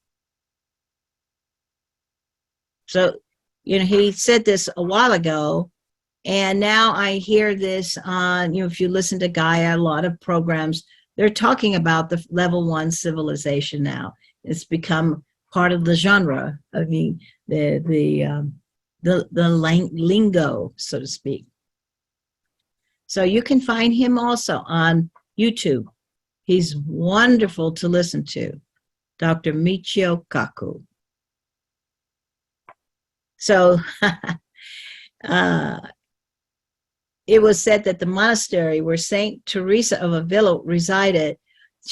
So, he said this a while ago, and now I hear this on, if you listen to Gaia, a lot of programs, they're talking about the level 1 civilization now. It's become part of the genre. I mean, the lingo, so to speak. So you can find him also on YouTube. He's wonderful to listen to, Dr. Michio Kaku. So it was said that the monastery where Saint Teresa of Avila resided,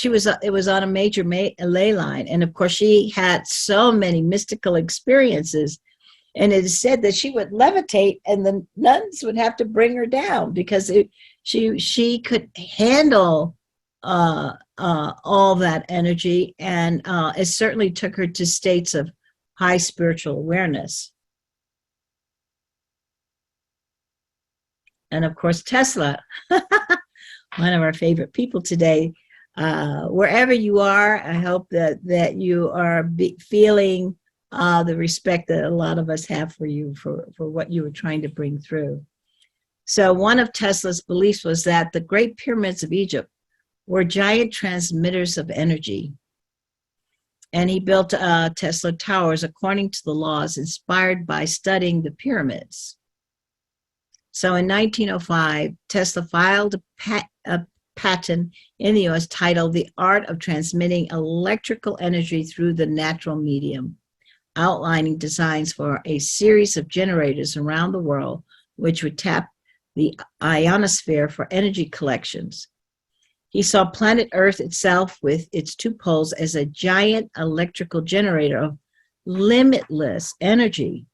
it was on a major ley line. And of course, she had so many mystical experiences. And it is said that she would levitate and the nuns would have to bring her down because she could handle all that energy. And it certainly took her to states of high spiritual awareness. And of course, Tesla, one of our favorite people today. Wherever you are, I hope that you are feeling the respect that a lot of us have for you, for what you were trying to bring through. So one of Tesla's beliefs was that the Great Pyramids of Egypt were giant transmitters of energy. And he built Tesla towers according to the laws inspired by studying the pyramids. So in 1905, Tesla filed a patent in the US titled The Art of Transmitting Electrical Energy Through the Natural Medium, outlining designs for a series of generators around the world, which would tap the ionosphere for energy collections. He saw planet Earth itself with its two poles as a giant electrical generator of limitless energy.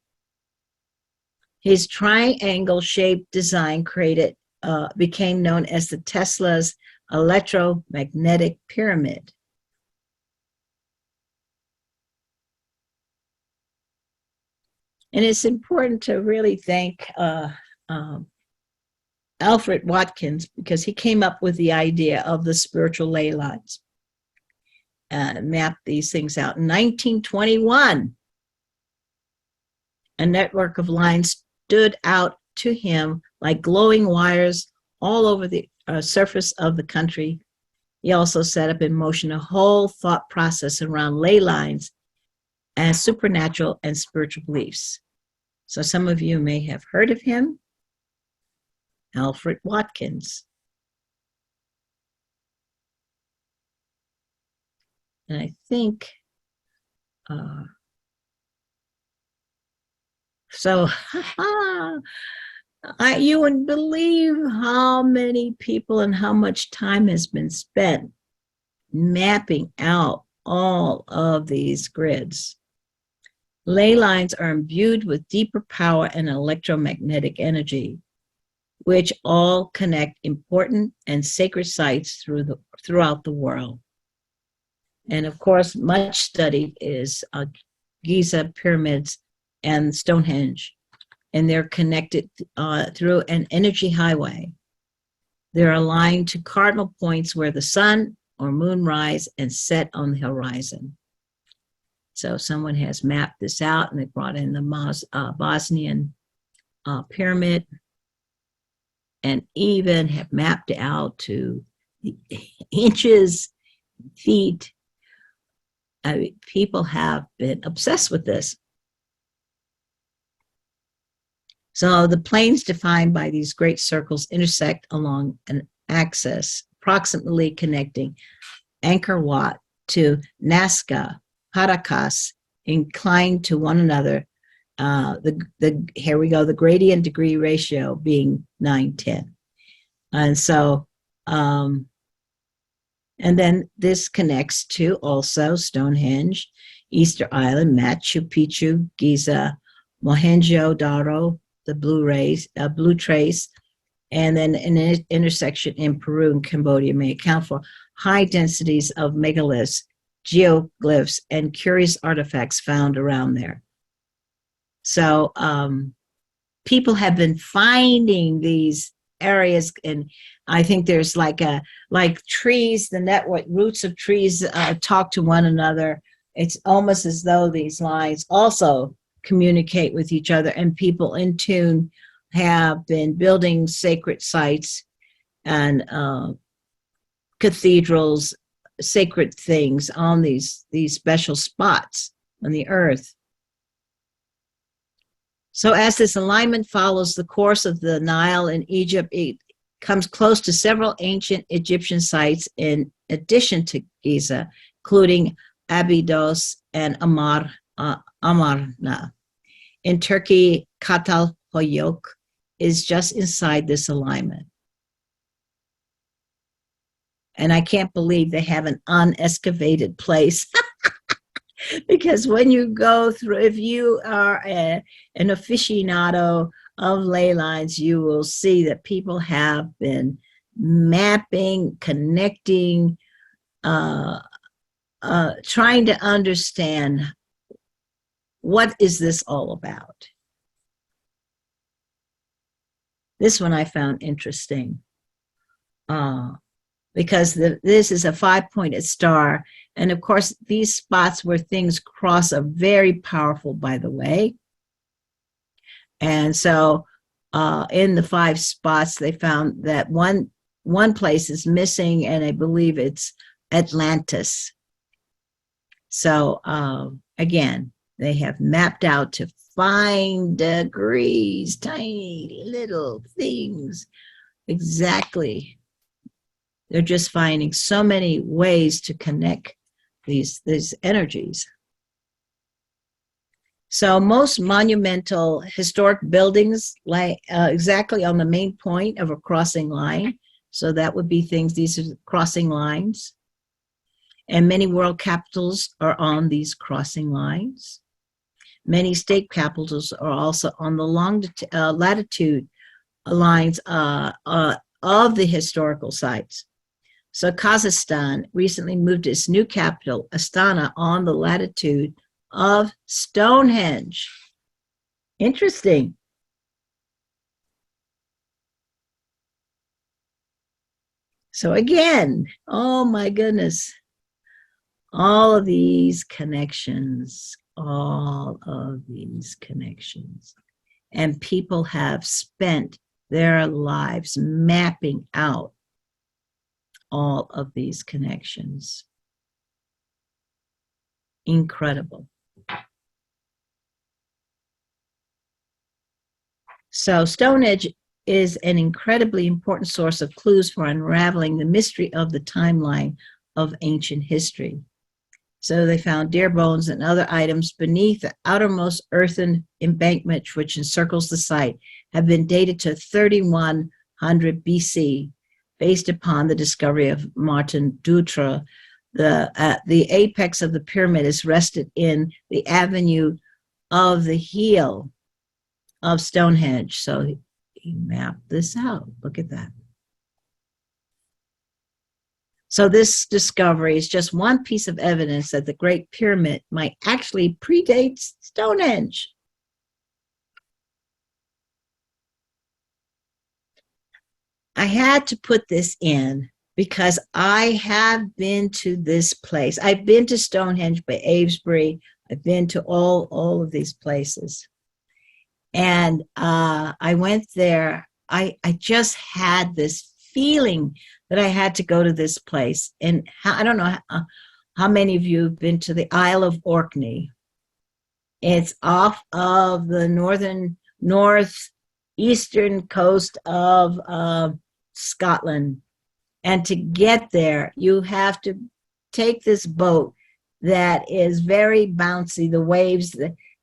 His triangle-shaped design became known as the Tesla's electromagnetic pyramid. And it's important to really thank Alfred Watkins, because he came up with the idea of the spiritual ley lines and mapped these things out. In 1921, a network of lines stood out to him like glowing wires all over the surface of the country. He also set up in motion a whole thought process around ley lines and supernatural and spiritual beliefs. So some of you may have heard of him, Alfred Watkins. And I think, you wouldn't believe how many people and how much time has been spent mapping out all of these grids. Ley lines are imbued with deeper power and electromagnetic energy, which all connect important and sacred sites throughout the world. And of course, much studied is Giza pyramids and Stonehenge, and they're connected through an energy highway. They're aligned to cardinal points where the sun or moon rise and set on the horizon. So someone has mapped this out, and they brought in the Bosnian pyramid, and even have mapped it out to the inches, feet. I mean, people have been obsessed with this. So the planes defined by these great circles intersect along an axis, approximately connecting Angkor Wat to Nazca, Paracas, inclined to one another. Here we go, the gradient degree ratio being 9:10. And so, and then this connects to also Stonehenge, Easter Island, Machu Picchu, Giza, Mohenjo-Daro, the Blue Trace, and then an intersection in Peru and Cambodia may account for high densities of megaliths, geoglyphs, and curious artifacts found around there. So people have been finding these areas, and I think there's like trees, the network roots of trees talk to one another. It's almost as though these lines also communicate with each other, and people in tune have been building sacred sites and cathedrals, sacred things on these special spots on the earth. So as this alignment follows the course of the Nile in Egypt, it comes close to several ancient Egyptian sites in addition to Giza, including Abydos and Amarna. In Turkey, Catalhoyuk is just inside this alignment. And I can't believe they have an unexcavated place. Because when you go through, if you are an aficionado of ley lines, you will see that people have been mapping, connecting, trying to understand what is this all about. This one I found interesting because this is a 5-pointed star. And of course, these spots where things cross are very powerful, by the way. And so in the 5 spots, they found that one place is missing, and I believe it's Atlantis. So again, they have mapped out to fine degrees, tiny little things. Exactly. They're just finding so many ways to connect these energies. So most monumental historic buildings lie exactly on the main point of a crossing line. So that would be things, these are crossing lines. And many world capitals are on these crossing lines. Many state capitals are also on the latitude lines of the historical sites. So Kazakhstan recently moved its new capital, Astana, on the latitude of Stonehenge. Interesting. So again, oh my goodness, all of these connections, and people have spent their lives mapping out all of these connections. Incredible. So Stonehenge is an incredibly important source of clues for unraveling the mystery of the timeline of ancient history. So they found deer bones and other items beneath the outermost earthen embankment which encircles the site have been dated to 3100 BC, based upon the discovery of Martin Dutra. The apex of the pyramid is rested in the avenue of the heel of Stonehenge. So he mapped this out. Look at that. So this discovery is just one piece of evidence that the Great Pyramid might actually predate Stonehenge. I had to put this in because I have been to this place. I've been to Stonehenge by Avesbury. I've been to all of these places. And I went there. I just had this feeling that I had to go to this place. And I don't know how many of you have been to the Isle of Orkney. It's off of the northeastern coast of Scotland. And to get there, you have to take this boat that is very bouncy. The waves,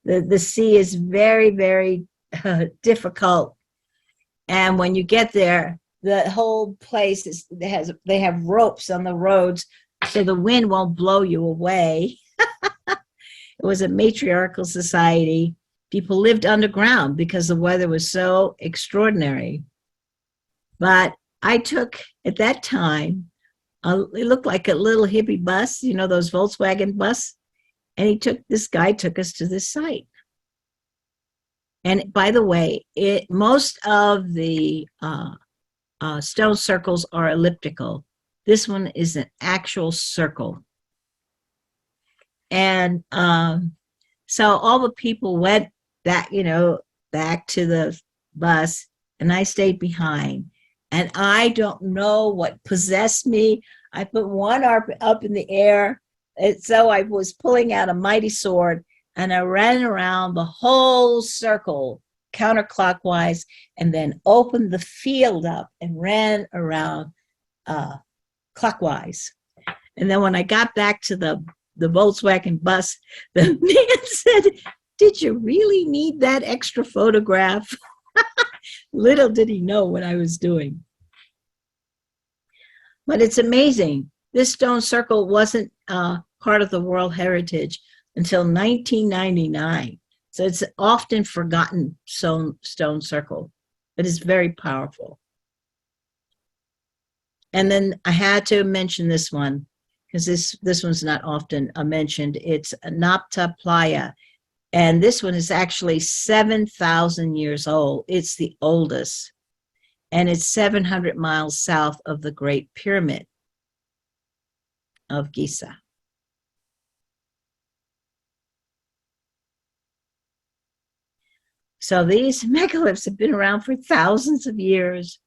the sea is very, very difficult. And when you get there, the whole place they have ropes on the roads so the wind won't blow you away. It was a matriarchal society. People lived underground because the weather was so extraordinary. But I took, at that time, it looked like a little hippie bus, you know, those Volkswagen bus. And this guy took us to this site. And by the way, most of the stone circles are elliptical. This one is an actual circle. And so all the people went back, back to the bus, and I stayed behind. And I don't know what possessed me. I put one arm up in the air. And so I was pulling out a mighty sword, and I ran around the whole circle counterclockwise, and then opened the field up and ran around clockwise. And then when I got back to the Volkswagen bus, the man said, "Did you really need that extra photograph?" Little did he know what I was doing. But it's amazing. This stone circle wasn't part of the World Heritage until 1999. So it's an often forgotten stone circle, but it's very powerful. And then I had to mention this one because this one's not often mentioned. It's Napta Playa. And this one is actually 7,000 years old. It's the oldest. And it's 700 miles south of the Great Pyramid of Giza. So these megaliths have been around for thousands of years,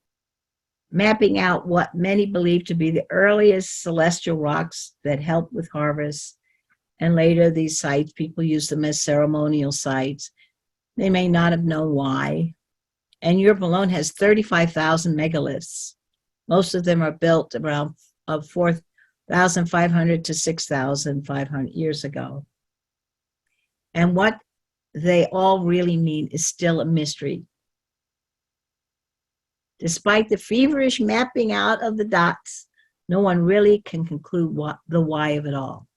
mapping out what many believe to be the earliest celestial rocks that helped with harvests. And later, these sites, people use them as ceremonial sites. They may not have known why. And Europe alone has 35,000 megaliths. Most of them are built around 4,500 to 6,500 years ago. And what they all really mean is still a mystery. Despite the feverish mapping out of the dots, no one really can conclude the why of it all.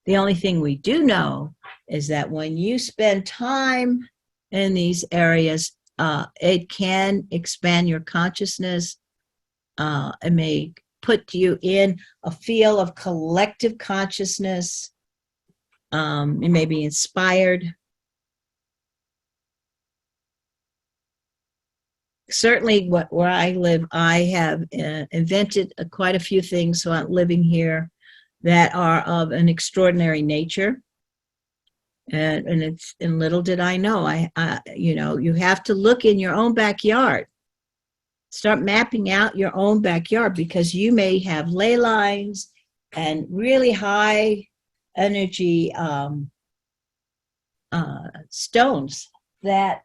The only thing we do know is that when you spend time in these areas, it can expand your consciousness. It may put you in a feel of collective consciousness. You may be inspired. Certainly, where I live, I have invented quite a few things so I'm living here that are of an extraordinary nature. And little did I know, you have to look in your own backyard. Start mapping out your own backyard, because you may have ley lines and really high energy stones that,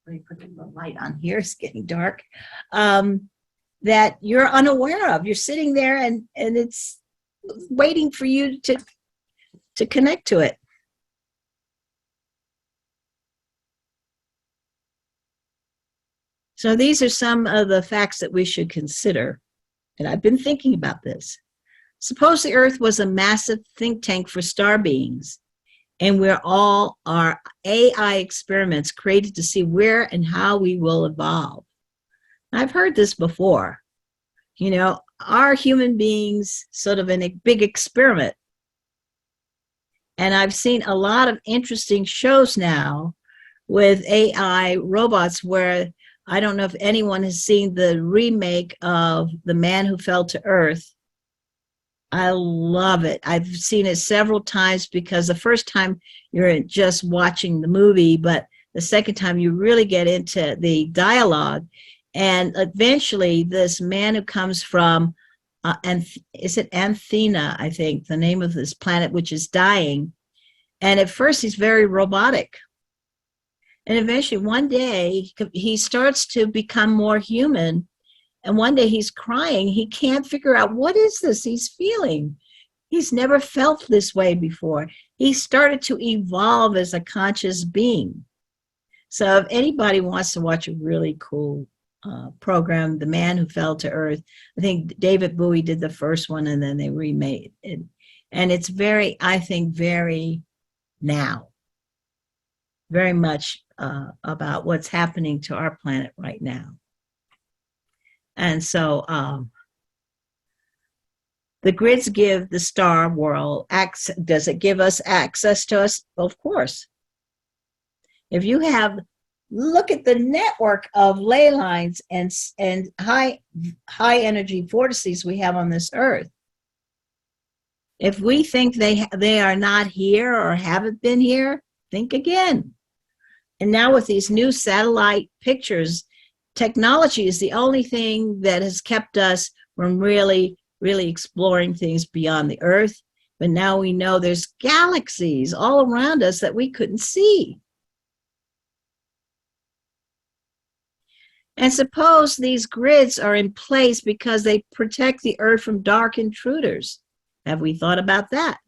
let me put the light on here, it's getting dark, that you're unaware of. You're sitting there and it's waiting for you to connect to it. So these are some of the facts that we should consider. And I've been thinking about this. Suppose the Earth was a massive think tank for star beings, and we're all our AI experiments created to see where and how we will evolve. I've heard this before. Are human beings sort of in a big experiment? And I've seen a lot of interesting shows now with AI robots where, I don't know if anyone has seen the remake of The Man Who Fell to Earth. I love it. I've seen it several times, because the first time you're just watching the movie, but the second time you really get into the dialogue. And eventually this man who comes from, and is it Althea, I think, the name of this planet, which is dying. And at first he's very robotic. And eventually one day he starts to become more human. And one day he's crying. He can't figure out, what is this he's feeling? He's never felt this way before. He started to evolve as a conscious being. So if anybody wants to watch a really cool program, The Man Who Fell to Earth, I think David Bowie did the first one and then they remade it. And it's very, I think, very now, very much about what's happening to our planet right now. And so the grids give the star world access. Does it give us access to us? Of course. If you look at the network of ley lines and high energy vortices we have on this earth. If we think they are not here or haven't been here, think again. And now with these new satellite pictures, technology is the only thing that has kept us from really exploring things beyond the earth. But now we know there's galaxies all around us that we couldn't see. And suppose these grids are in place because they protect the earth from dark intruders. Have we thought about that?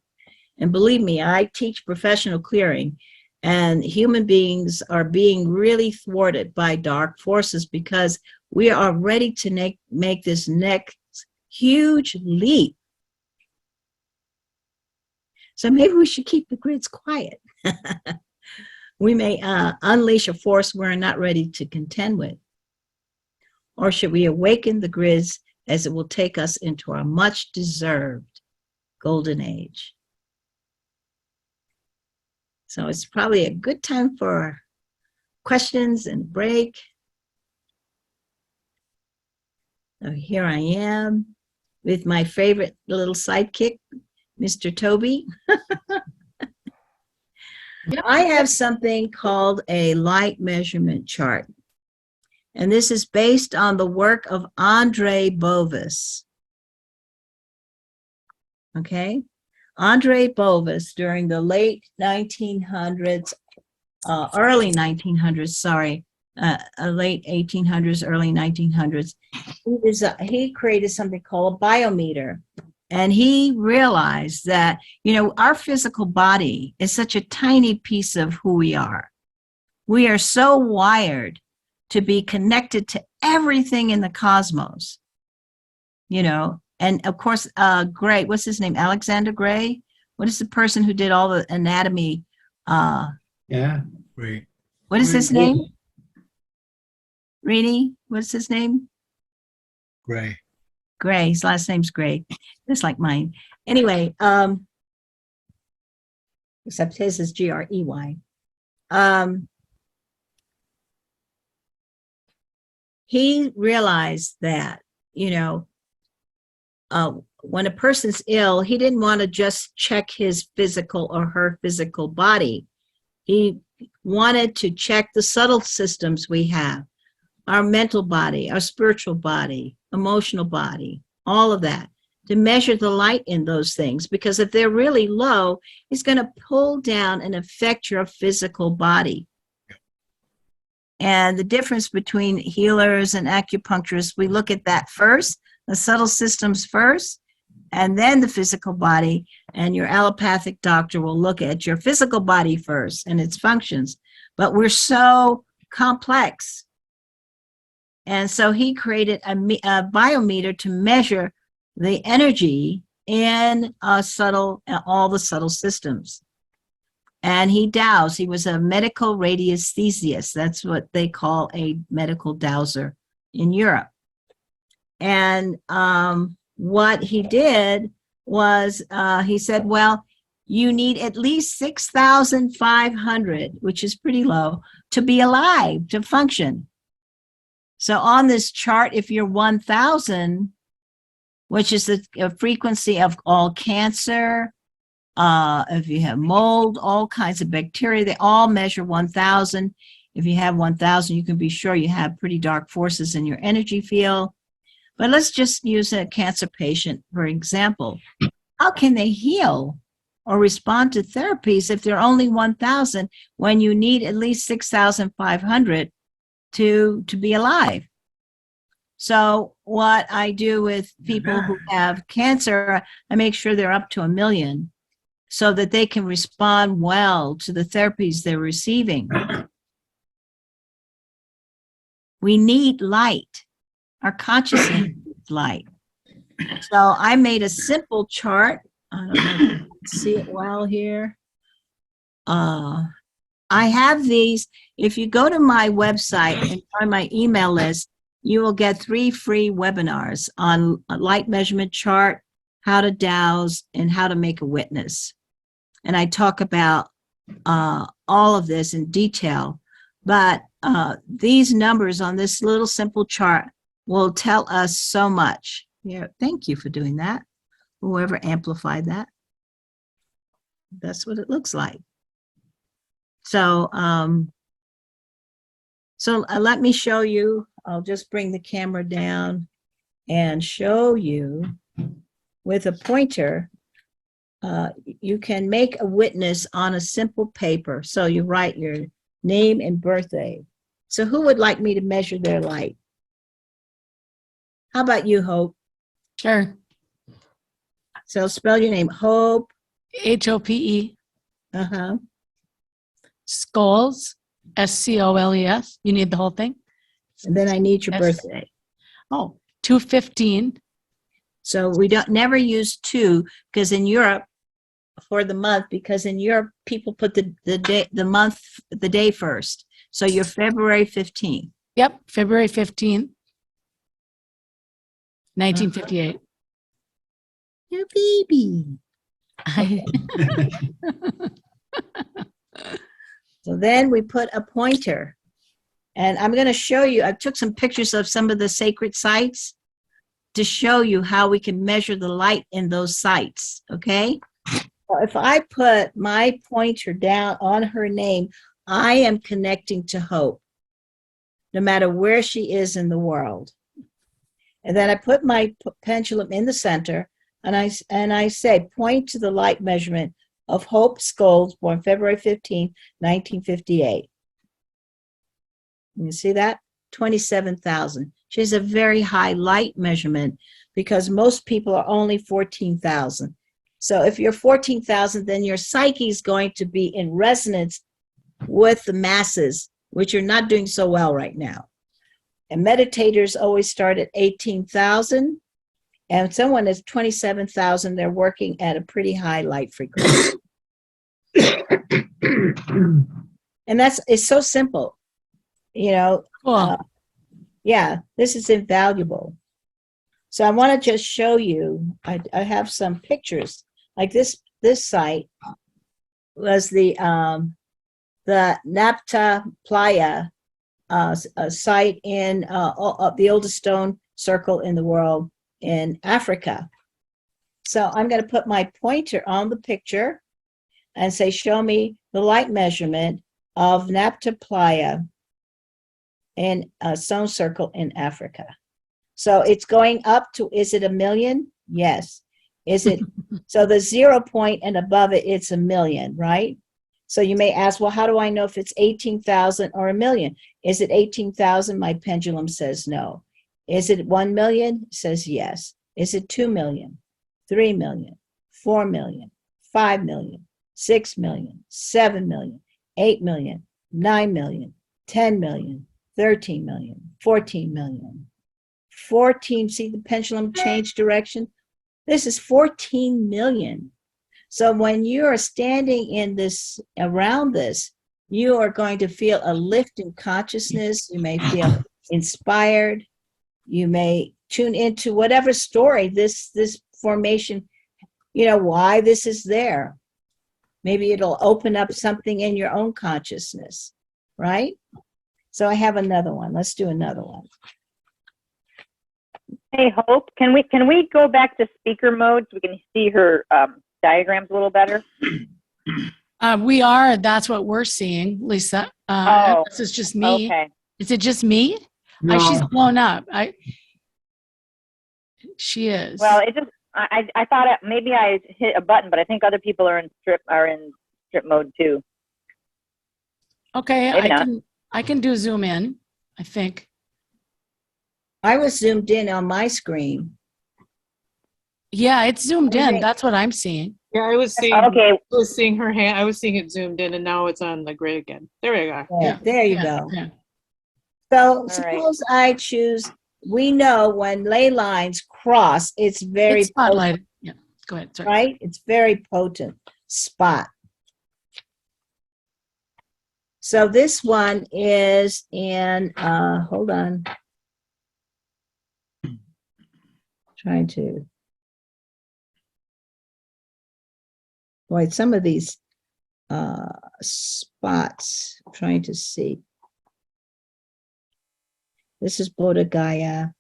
And believe me, I teach professional clearing, and human beings are being really thwarted by dark forces because we are ready to make this next huge leap. So maybe we should keep the grids quiet. We may unleash a force we're not ready to contend with. Or should we awaken the grids, as it will take us into our much deserved golden age? So it's probably a good time for questions and break. So here I am with my favorite little sidekick, Mr. Toby. I have something called a light measurement chart. And this is based on the work of Andre Bovis. Okay? Andre Bovis, during the late 1900s, early 1900s, sorry, late 1800s, early 1900s, he created something called a biometer. And he realized that, our physical body is such a tiny piece of who we are. We are so wired to be connected to everything in the cosmos, and of course, Gray, what's his name? Alexander Gray? What is the person who did all the anatomy? Yeah, great. What is his name? Rini, what's his name? Gray. Gray. His last name's Gray, just like mine. Anyway, except his is Grey. He realized that, when a person's ill, he didn't want to just check his physical or her physical body. He wanted to check the subtle systems we have, our mental body, our spiritual body, emotional body, all of that, to measure the light in those things. Because if they're really low, it's going to pull down and affect your physical body. And the difference between healers and acupuncturists, we look at that first, the subtle systems first, and then the physical body. And your allopathic doctor will look at your physical body first and its functions. But we're so complex. And so he created a biometer to measure the energy in all the subtle systems. And he dowsed. He was a medical radiesthesist. That's what they call a medical dowser in Europe. And what he did was he said, well, you need at least 6,500, which is pretty low, to be alive, to function. So on this chart, if you're 1,000, which is the frequency of all cancer, if you have mold, all kinds of bacteria, they all measure 1,000. If you have 1,000, you can be sure you have pretty dark forces in your energy field. But let's just use a cancer patient, for example. How can they heal or respond to therapies if they're only 1,000 when you need at least 6,500 to be alive? So what I do with people who have cancer, I make sure they're up to 1 million so that they can respond well to the therapies they're receiving. We need light. Our consciousness needs light. So I made a simple chart. I don't know if you can see it well here. I have these. If you go to my website and join my email list, you will get 3 free webinars on a light measurement chart, how to dowse, and how to make a witness. And I talk about all of this in detail. But these numbers on this little simple chart will tell us so much. Yeah, thank you for doing that. Whoever amplified that. That's what it looks like. So, let me show you. I'll just bring the camera down and show you with a pointer. You can make a witness on a simple paper. So you write your name and birthday. So who would like me to measure their light? How about you, Hope? Sure. So spell your name. Hope. Hope. Uh-huh. Scholes. Scholes. You need the whole thing? And then I need your birthday. Oh, 2/15. So we never use 2 because in Europe for the month, because in Europe people put the day first. So you're February 15th. Yep, February 15th, 1958. Your baby. So then we put a pointer. And I'm going to show you, I took some pictures of some of the sacred sites to show you how we can measure the light in those sites, okay? If I put my pointer down on her name, I am connecting to hope, no matter where she is in the world. And then I put my pendulum in the center, and I say, point to the light measurement of Hope Scholes, born February 15, 1958. You see that? 27,000. She has a very high light measurement because most people are only 14,000. So if you're 14,000, then your psyche is going to be in resonance with the masses, which are not doing so well right now. And meditators always start at 18,000. And someone is 27,000, they're working at a pretty high light frequency. And it's so simple. You know, Cool. yeah, this is invaluable. So I want to just show you, I have some pictures. Like this site was the Napta Playa a site in the oldest stone circle in the world in Africa. So I'm going to put my pointer on the picture and say, show me the light measurement of Napta Playa in a stone circle in Africa. So it's going up to, is it 1 million? Yes. Is it, so the 0 point and above it, it's 1 million, right? So you may ask, well, how do I know if it's 18,000 or 1 million? Is it 18,000? My pendulum says no. Is it 1 million? It says yes. Is it 2 million, 3 million, 4 million, 5 million, 6 million, 7 million, 8 million, 9 million, 10 million, 13 million, 14 million. 14, see the pendulum change direction? This is 14 million. So when you are standing in this, around this, you are going to feel a lift in consciousness. You may feel inspired. You may tune into whatever story this formation, you know, why this is there. Maybe it'll open up something in your own consciousness, right? So I have another one. Let's do another one. Hey, Hope, can we go back to speaker mode so we can see her diagrams a little better? We are. That's what we're seeing, Lisa. Oh, this is just me. okay. Is it just me? No. She's blown up. She is. Well, it just I thought maybe I hit a button, but I think other people are in strip mode too. Okay, Maybe I can do zoom in, I think. I was zoomed in on my screen. Yeah, it's zoomed in. Okay. That's what I'm seeing. Yeah, I was seeing. Okay. I was seeing her hand. I was seeing it zoomed in, and now it's on the grid again. There we go. Yeah, there you go. Yeah. So right. suppose I choose, we know when ley lines cross, it's very It's spotlighted. Yeah, go ahead. Sorry. right? It's very potent spot. So this one is in, hold on. Trying to, boy, some of these spots, I'm trying to see. This is Bodh Gaya.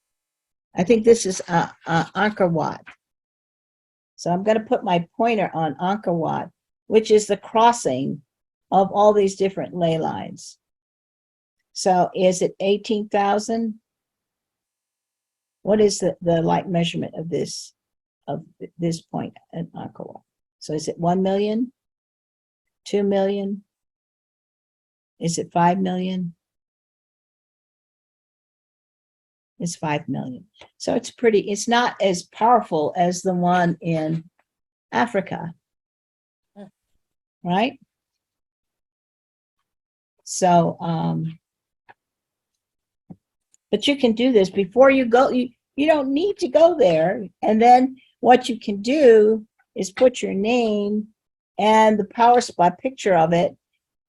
I think this is Angkor Wat. So I'm going to put my pointer on Angkor Wat, which is the crossing of all these different ley lines. So is it 18,000? What is the light measurement of this point at Angkor Wat? So is it 1 million? 2 million? Is it 5 million? It's 5 million. So it's not as powerful as the one in Africa, right? So, but you can do this before you go. You don't need to go there. And then what you can do is put your name and the power spot picture of it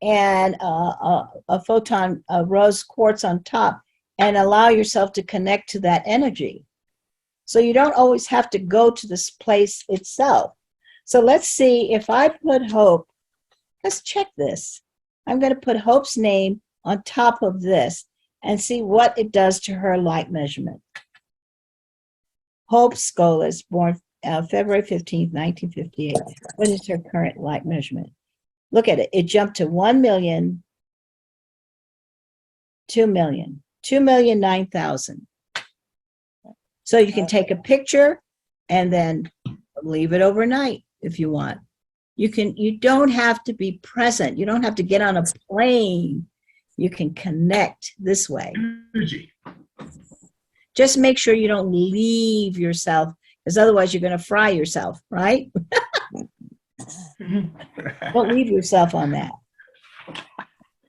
and a photon, a rose quartz on top, and allow yourself to connect to that energy. So you don't always have to go to this place itself. So let's see if I put Hope, let's check this. I'm going to put Hope's name on top of this and see what it does to her light measurement. Hope Scholes, born February 15th, 1958. What is her current light measurement? Look at it. It jumped to 1 million, 2 million, 2,009,000. So you can take a picture and then leave it overnight if you want. You don't have to be present. You don't have to get on a plane. You can connect this way. Energy. Just make sure you don't leave yourself, because otherwise you're going to fry yourself, right? Don't leave yourself on that.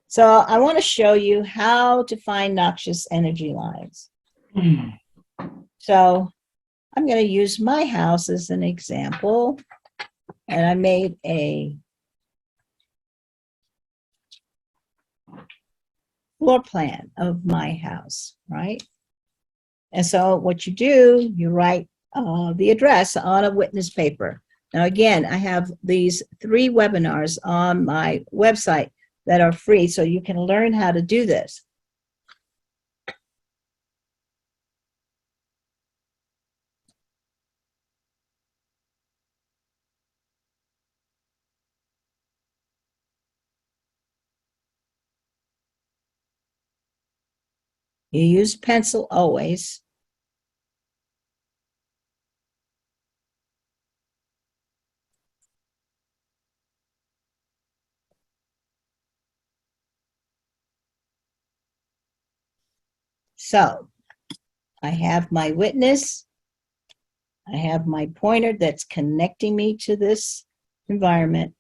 So I want to show you how to find noxious energy lines. So I'm going to use my house as an example. And I made a floor plan of my house, right? And so what you do, you write the address on a witness paper. Now, again, I have these 3 webinars on my website that are free, so you can learn how to do this. You use pencil always. So I have my witness. I have my pointer that's connecting me to this environment.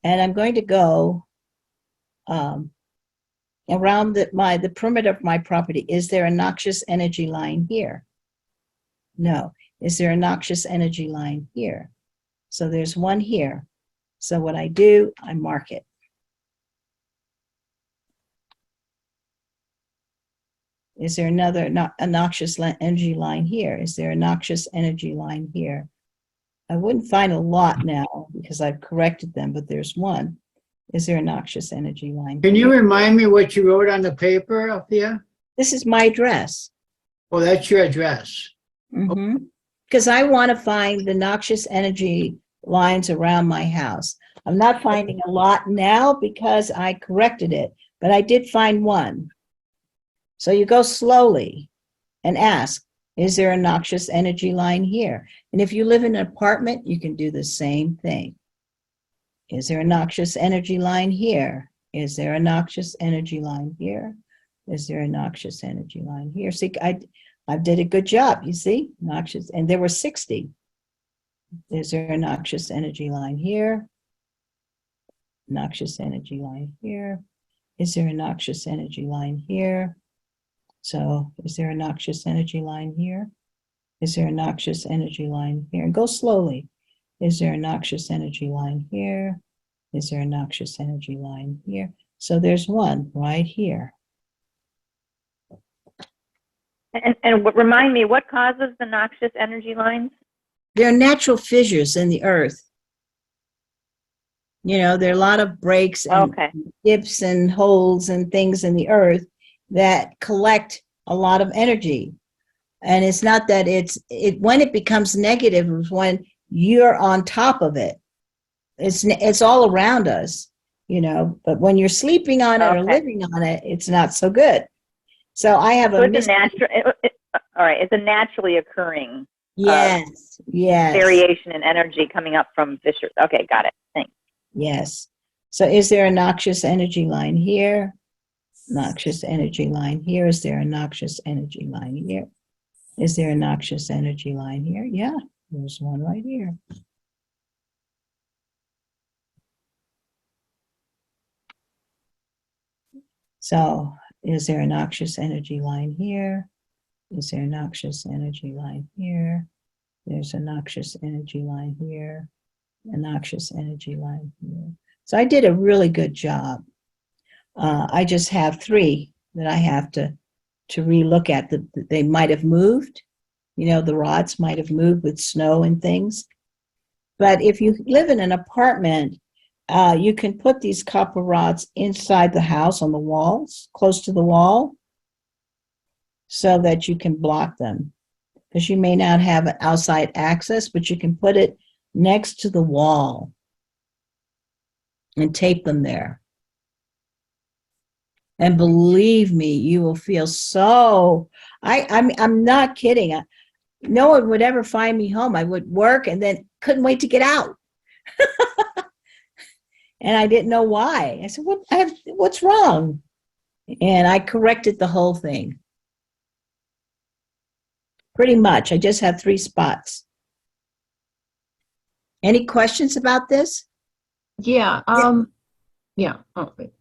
And I'm going to go around the perimeter of my property. Is there a noxious energy line here? No. Is there a noxious energy line here? So there's one here. So what I do, I mark it. Is there another a noxious energy line here? Is there a noxious energy line here? I wouldn't find a lot now because I've corrected them, but there's one. Is there a noxious energy line? Can here? you remind me what you wrote on the paper, Althea? This is my address. Oh, that's your address. Because I want to find the noxious energy lines around my house. I'm not finding a lot now because I corrected it, but I did find one. So you go slowly and ask, is there a noxious energy line here? And if you live in an apartment, you can do the same thing. Is there a noxious energy line here? Is there a noxious energy line here? Is there a noxious energy line here? See, I did a good job, you see? Noxious, and there were 60. Is there a noxious energy line here? Noxious energy line here. Is there a noxious energy line here? So is there a noxious energy line here? Is there a noxious energy line here? And go slowly. Is there a noxious energy line here? Is there a noxious energy line here? So there's one right here. And remind me, what causes the noxious energy lines? There are natural fissures in the earth. You know, there are a lot of breaks and dips and holes and things in the earth that collect a lot of energy. And it's not that when it becomes negative is when you're on top of it. It's all around us, you know, but when you're sleeping on it or living on it, it's not so good. So I have all right, it's a naturally occurring yes. variation in energy coming up from fissures. Okay, got it. Thanks. Yes. So is there a noxious energy line here? Noxious energy line here. Is there a noxious energy line here? Is there a noxious energy line here? Yeah, there's one right here. So is there a noxious energy line here? Is there a noxious energy line here? There's a noxious energy line here. A noxious energy line here. So I did a really good job. I just have 3 that I have to relook at. They might have moved. You know, the rods might have moved with snow and things. But if you live in an apartment, you can put these copper rods inside the house on the walls, close to the wall, so that you can block them. because you may not have an outside access, but you can put it next to the wall and tape them there. And believe me, you will feel so, I'm not kidding. No one would ever find me home. I would work and then couldn't wait to get out. And I didn't know why. I said, what's wrong? And I corrected the whole thing. Pretty much. I just have 3 spots. Any questions about this? Yeah. Yeah. Oh, wait.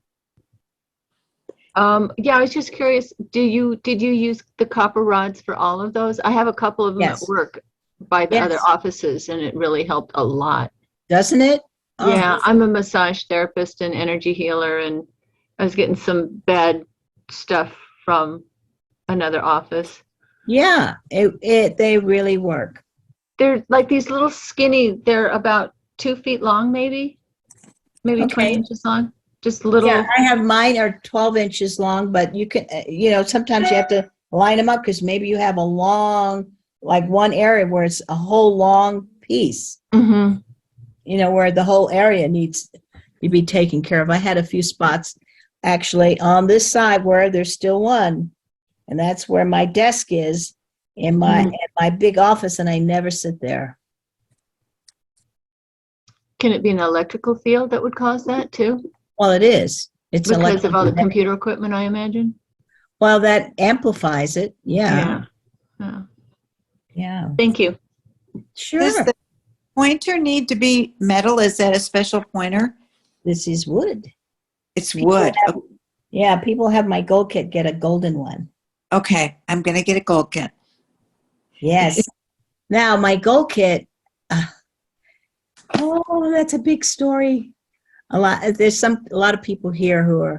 Yeah, I was just curious, did you use the copper rods for all of those? I have a couple of them Yes. at work by the Yes. other offices, and it really helped a lot. Doesn't it? Oh, Yeah, I'm a massage therapist and energy healer, and I was getting some bad stuff from another office. yeah, they really work. They're like these little skinny, they're about 2 feet long, maybe 20 Okay. inches long, just little. Yeah, I have mine are 12 inches long, but you can, sometimes you have to line them up because maybe you have a long, like one area where it's a whole long piece, Mm-hmm. where the whole area needs to be taken care of. I had a few spots actually on this side where there's still one, and that's where my desk is in my big office, and I never sit there. Can it be an electrical field that would cause that too? Well, it is. It's Because of all the electric. computer equipment, I imagine. Well, that amplifies it. Yeah. Yeah. Yeah. Thank you. Sure. Does the pointer need to be metal? Is that a special pointer? This is wood. It's wood. Yeah, people have my gold kit get a golden one. Okay, I'm going to get a gold kit. Yes. Now, my gold kit, that's a big story. There's a lot of people here who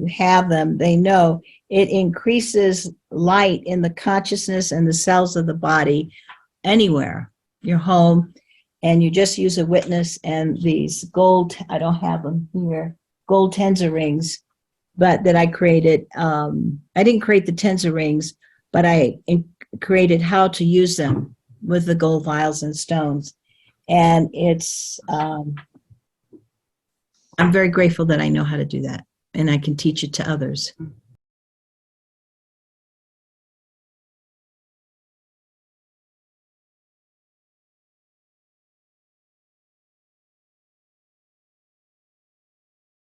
have them. They know it increases light in the consciousness and the cells of the body anywhere, your home, and you just use a witness and these gold, I don't have them here, gold Tenza rings, but that I created. I didn't create the Tenza rings, but I created how to use them with the gold vials and stones. And it's, I'm very grateful that I know how to do that and I can teach it to others.